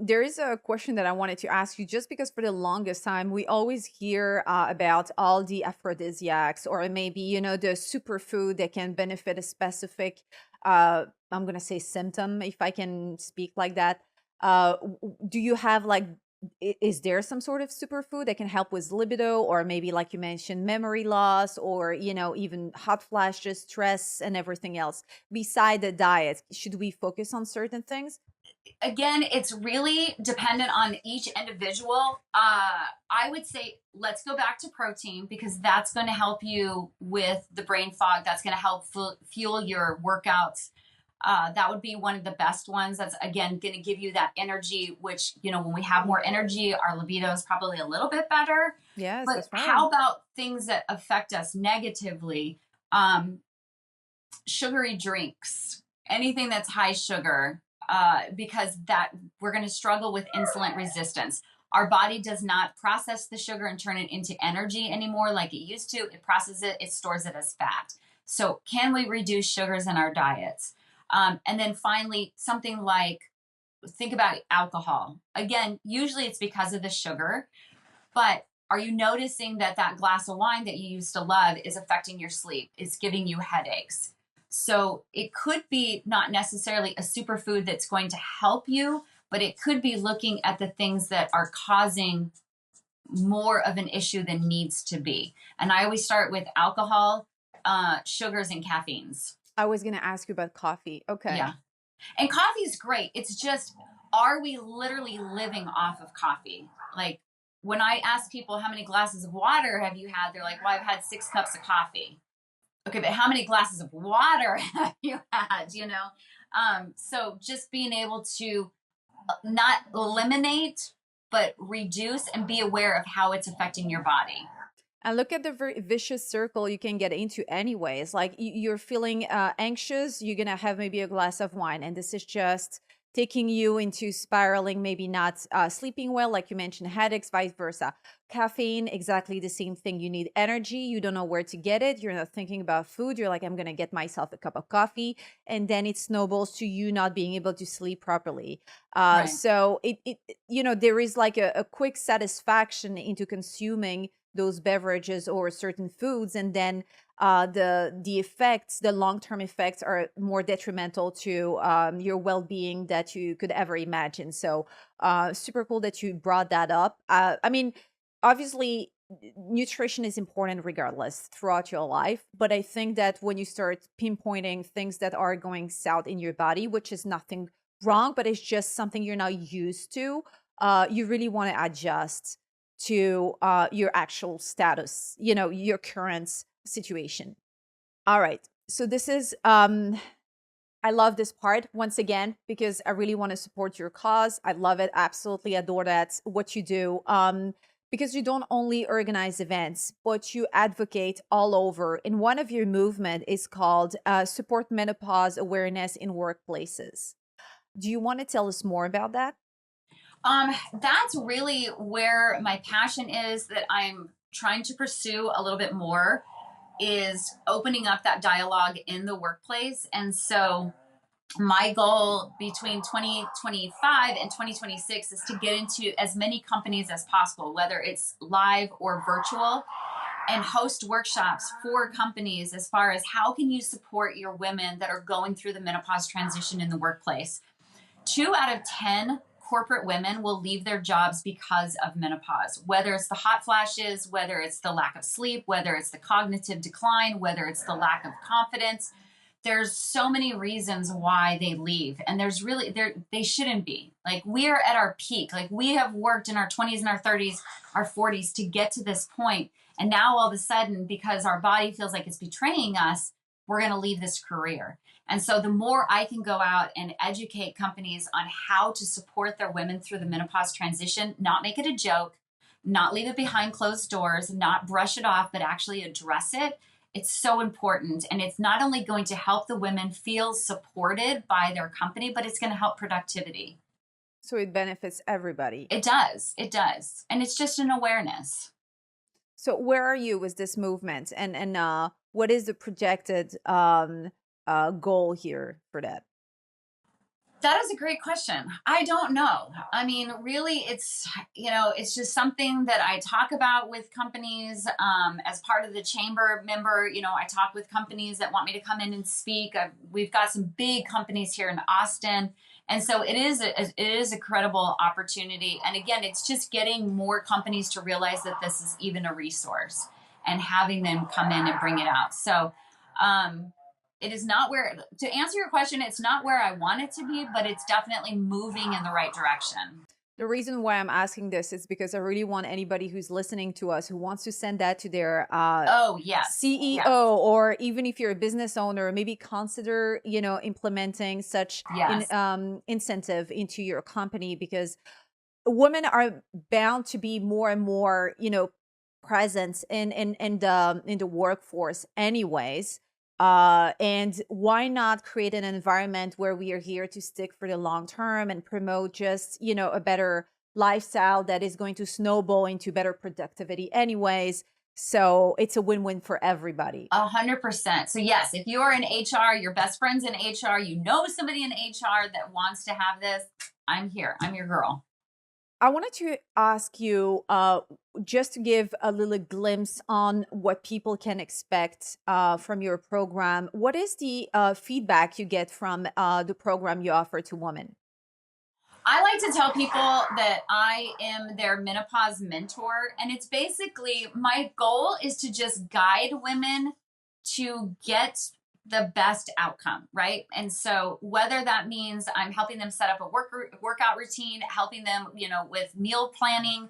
There is a question that I wanted to ask you, just because for the longest time we always hear about all the aphrodisiacs, or maybe the superfood that can benefit a specific, I'm gonna say symptom, if I can speak like that. Do you have like, is there some sort of superfood that can help with libido, or maybe like you mentioned, memory loss, or even hot flashes, stress, and everything else? Beside the diet, should we focus on certain things? Again, it's really dependent on each individual. I would say let's go back to protein, because that's going to help you with the brain fog. That's going to help fuel your workouts. That would be one of the best ones. That's, again, going to give you that energy, which, when we have more energy, our libido is probably a little bit better. Yes, But that's right. how about things that affect us negatively? Sugary drinks, anything that's high sugar, because that we're going to struggle with insulin resistance. Our body does not process the sugar and turn it into energy anymore like it used to. It processes it, it stores it as fat. So, can we reduce sugars in our diets? And then finally, something like, think about alcohol. Again, usually it's because of the sugar, but are you noticing that that glass of wine that you used to love is affecting your sleep? It's giving you headaches. So it could be not necessarily a superfood that's going to help you, but it could be looking at the things that are causing more of an issue than needs to be. And I always start with alcohol, sugars, and caffeines. I was gonna ask you about coffee. Okay. Yeah. And coffee is great. It's just, are we literally living off of coffee? Like, when I ask people how many glasses of water have you had, they're like, well, I've had 6 cups of coffee. Okay, but how many glasses of water have you had? So just being able to not eliminate, but reduce and be aware of how it's affecting your body. And look at the very vicious circle you can get into anyways. Like you're feeling anxious, you're gonna have maybe a glass of wine, and this is just taking you into spiraling, maybe not sleeping well, like you mentioned, headaches, vice versa. Caffeine, exactly the same thing. You need energy, you don't know where to get it, you're not thinking about food, you're like, I'm gonna get myself a cup of coffee, and then it snowballs to you not being able to sleep properly. Right. So there is like a quick satisfaction into consuming those beverages or certain foods, and then the long-term effects are more detrimental to your well-being that you could ever imagine. So super cool that you brought that up. I mean, obviously nutrition is important regardless throughout your life, but I think that when you start pinpointing things that are going south in your body, which is nothing wrong, but it's just something you're not used to, you really want to adjust to your actual status, your current situation. All right. So this is I love this part once again because I really want to support your cause. I love it. Absolutely adore that what you do. Because you don't only organize events, but you advocate all over. And one of your movement is called Support Menopause Awareness in Workplaces. Do you want to tell us more about that? That's really where my passion is, that I'm trying to pursue a little bit more, is opening up that dialogue in the workplace. And so my goal between 2025 and 2026 is to get into as many companies as possible, whether it's live or virtual, and host workshops for companies as far as how can you support your women that are going through the menopause transition in the workplace. 2 out of 10 corporate women will leave their jobs because of menopause, whether it's the hot flashes, whether it's the lack of sleep, whether it's the cognitive decline, whether it's the lack of confidence. There's so many reasons why they leave, and there's really they shouldn't be. Like, we are at our peak. Like, we have worked in our 20s and our 30s, our 40s to get to this point, and now all of a sudden, because our body feels like it's betraying us, we're going to leave this career. And so the more I can go out and educate companies on how to support their women through the menopause transition, not make it a joke, not leave it behind closed doors, not brush it off, but actually address it, it's so important. And it's not only going to help the women feel supported by their company, but it's going to help productivity. So it benefits everybody. It does. It does. And it's just an awareness. So where are you with this movement, and what is the projected goal here for that? That is a great question. I don't know. I mean, really, it's just something that I talk about with companies, as part of the chamber member. I talk with companies that want me to come in and speak. We've got some big companies here in Austin. And so it is a credible opportunity. And again, it's just getting more companies to realize that this is even a resource, and having them come in and bring it out. So, um, it is not where, to answer your question, it's not where I want it to be, but it's definitely moving in the right direction. The reason why I'm asking this is because I really want anybody who's listening to us who wants to send that to their Oh, yes. Yes. CEO, or even if you're a business owner, maybe consider, implementing such Yes. incentive into your company, because women are bound to be more and more, present in the workforce anyways. And why not create an environment where we are here to stick for the long term and promote just, a better lifestyle that is going to snowball into better productivity anyways. So it's a win-win for everybody. 100%. So, yes, if you're in HR, your best friend's in HR, you know somebody in HR that wants to have this, I'm here. I'm your girl. I wanted to ask you, just to give a little glimpse on what people can expect from your program. What is the feedback you get from the program you offer to women? I like to tell people that I am their menopause mentor. And it's basically, my goal is to just guide women to get the best outcome, right? And so whether that means I'm helping them set up a workout routine, helping them, with meal planning,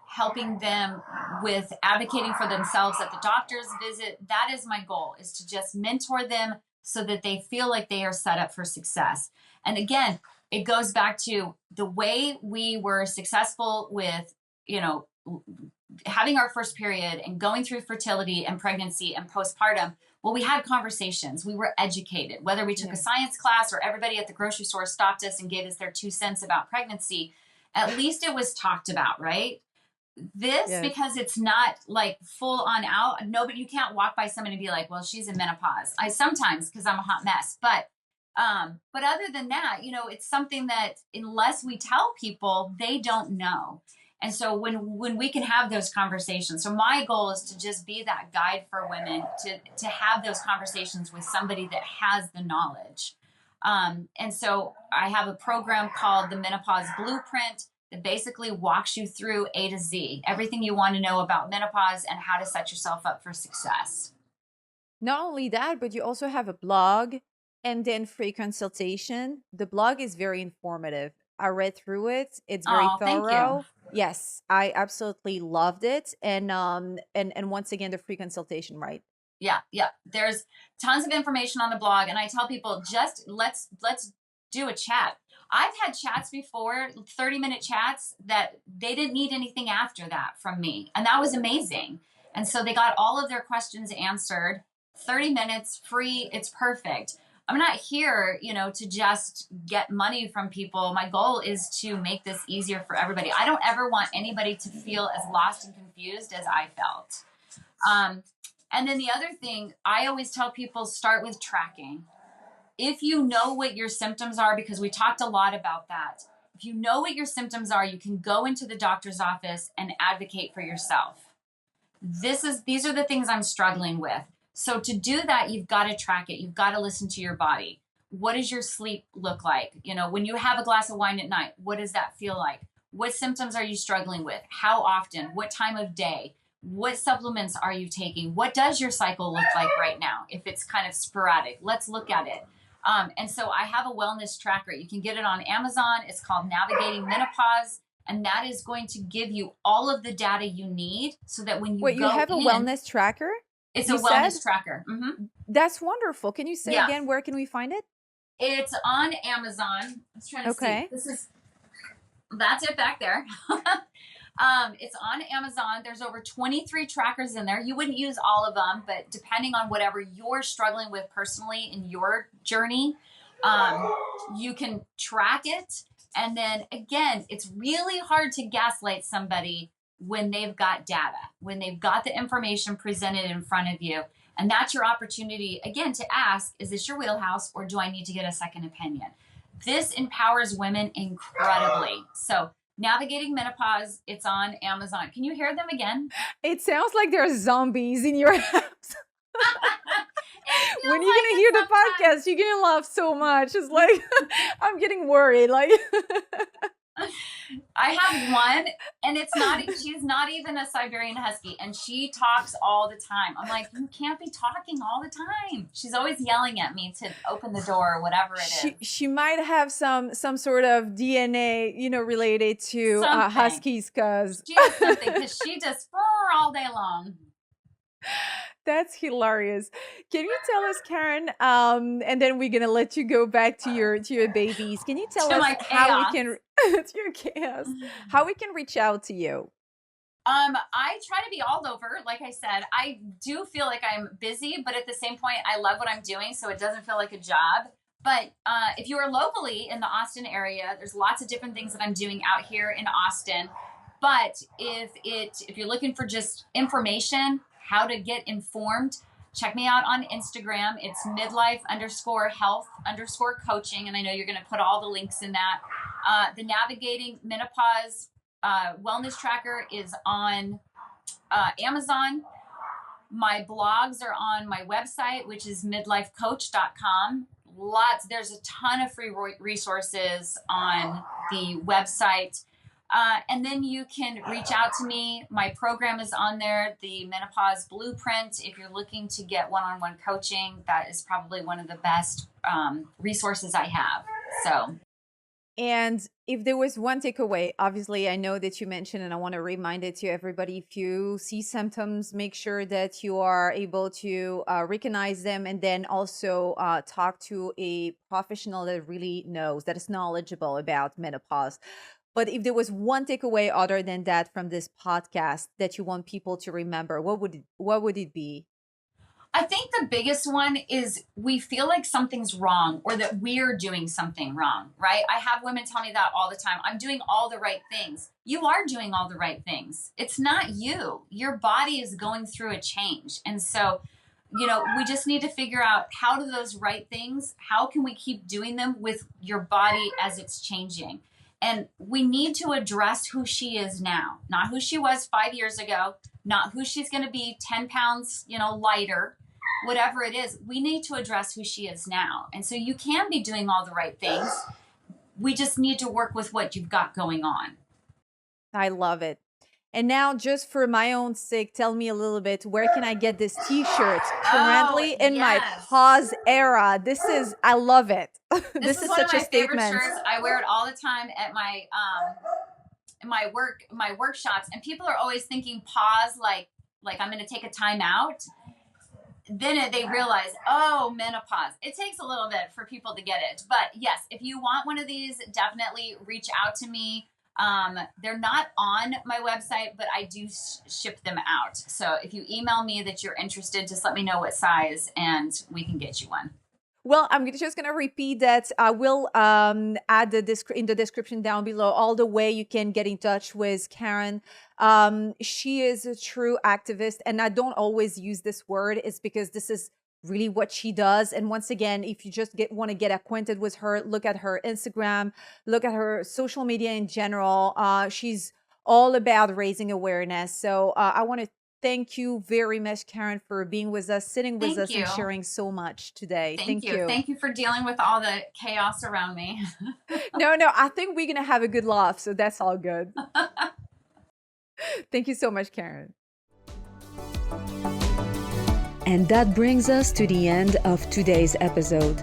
helping them with advocating for themselves at the doctor's visit, that is my goal, is to just mentor them so that they feel like they are set up for success. And again, it goes back to the way we were successful with, having our first period and going through fertility and pregnancy and postpartum. Well, we had conversations. We were educated, whether we took a Yeah. science class or everybody at the grocery store stopped us and gave us their 2 cents about pregnancy. At least it was talked about, right? This, Yes. because it's not like full on out. Nobody, you can't walk by somebody and be like, well, she's in menopause. I sometimes, because I'm a hot mess, but other than that, it's something that unless we tell people, they don't know. And so when we can have those conversations, so my goal is to just be that guide for women, to have those conversations with somebody that has the knowledge. And so I have a program called the Menopause Blueprint that basically walks you through A to Z, everything you want to know about menopause and how to set yourself up for success. Not only that, but you also have a blog and then free consultation. The blog is very informative. I read through it. It's very Oh, thank you. thorough. Yes, I absolutely loved it. And once again, the free consultation, right? Yeah, yeah. There's tons of information on the blog, and I tell people, just let's do a chat. I've had chats before, 30-minute chats, that they didn't need anything after that from me, and that was amazing. And so they got all of their questions answered. 30 minutes free, it's perfect. I'm not here, to just get money from people. My goal is to make this easier for everybody. I don't ever want anybody to feel as lost and confused as I felt. Um, and then the other thing, I always tell people, start with tracking. If you know what your symptoms are, because we talked a lot about that, if you know what your symptoms are, you can go into the doctor's office and advocate for yourself. These are the things I'm struggling with. So to do that, you've got to track it. You've got to listen to your body. What does your sleep look like? When you have a glass of wine at night, what does that feel like? What symptoms are you struggling with? How often? What time of day? What supplements are you taking? What does your cycle look like right now? If it's kind of sporadic, let's look at it. And so I have a wellness tracker. You can get it on Amazon. It's called Navigating Menopause. And that is going to give you all of the data you need so that when you Wait, you go have a in, wellness tracker? it's a You said? wellness tracker. That's wonderful. Can you say Yeah. again, where can we find it? It's on Amazon. I was trying to see. Okay. That's it back there. It's on Amazon. There's over 23 trackers in there. You wouldn't use all of them, but depending on whatever you're struggling with personally in your journey, you can track it. And then again, it's really hard to gaslight somebody when they've got data, when they've got the information presented in front of you. And that's your opportunity, again, to ask, is this your wheelhouse or do I need to get a second opinion? This empowers women incredibly. So Navigating Menopause, it's on Amazon. Can you hear them again? It sounds like there are zombies in your house. When you're like gonna hear the podcast, you're gonna laugh so much. It's like I'm getting worried. Like I have one, and she's not even a Siberian Husky, and she talks all the time. I'm like, you can't be talking all the time. She's always yelling at me to open the door or whatever it is. she might have some sort of DNA, related to huskies, because she has something, because she just fur all day long. That's hilarious. Can you tell us, Karen? And then we're gonna let you go back to your babies. Can you tell us how we can to your chaos? How we can reach out to you? I try to be all over. Like I said, I do feel like I'm busy, but at the same point, I love what I'm doing, so it doesn't feel like a job. But if you are locally in the Austin area, there's lots of different things that I'm doing out here in Austin. But if you're looking for just information, how to get informed, check me out on Instagram. It's midlife_health_coaching. And I know you're going to put all the links in that. The Navigating Menopause wellness tracker is on Amazon. My blogs are on my website, which is midlifecoach.com. There's a ton of free resources on the website. And then you can reach out to me. My program is on there, the Menopause Blueprint. If you're looking to get one-on-one coaching, that is probably one of the best resources I have. So. And if there was one takeaway, obviously, I know that you mentioned, and I want to remind it to everybody, if you see symptoms, make sure that you are able to recognize them, and then also talk to a professional that really knows, that is knowledgeable about menopause. But if there was one takeaway other than that from this podcast that you want people to remember, what would it be? I think the biggest one is we feel like something's wrong or that we're doing something wrong, right? I have women tell me that all the time. I'm doing all the right things. You are doing all the right things. It's not you. Your body is going through a change. And so, we just need to figure out how do those right things, how can we keep doing them with your body as it's changing? And we need to address who she is now, not who she was 5 years ago, not who she's going to be 10 pounds, lighter, whatever it is. We need to address who she is now. And so you can be doing all the right things. We just need to work with what you've got going on. I love it. And now, just for my own sake, tell me a little bit, where can I get this t-shirt currently in my pause era? I love it. This is such a statement. Shirts. I wear it all the time at my workshops, and people are always thinking pause like I'm going to take a time out. Then they realize, oh, menopause. It takes a little bit for people to get it. But yes, if you want one of these, definitely reach out to me. They're not on my website, but I do ship them out. So if you email me that you're interested, just let me know what size and we can get you one. Well, just going to repeat that. I will add in the description down below all the way you can get in touch with Karen. She is a true activist, and I don't always use this word. It's because this is really what she does. And once again, if you just want to get acquainted with her, look at her Instagram, look at her social media in general. She's all about raising awareness. So I want to thank you very much, Karen, for being with us, sitting with Thank us, and you. sharing so much today. Thank Thank you. you. Thank you for dealing with all the chaos around me. No, no, I think we're going to have a good laugh. So that's all good. Thank you so much, Karen. And that brings us to the end of today's episode.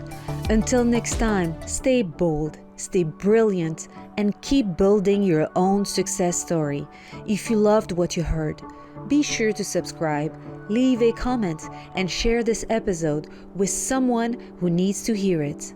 Until next time, stay bold, stay brilliant, and keep building your own success story. If you loved what you heard, be sure to subscribe, leave a comment, and share this episode with someone who needs to hear it.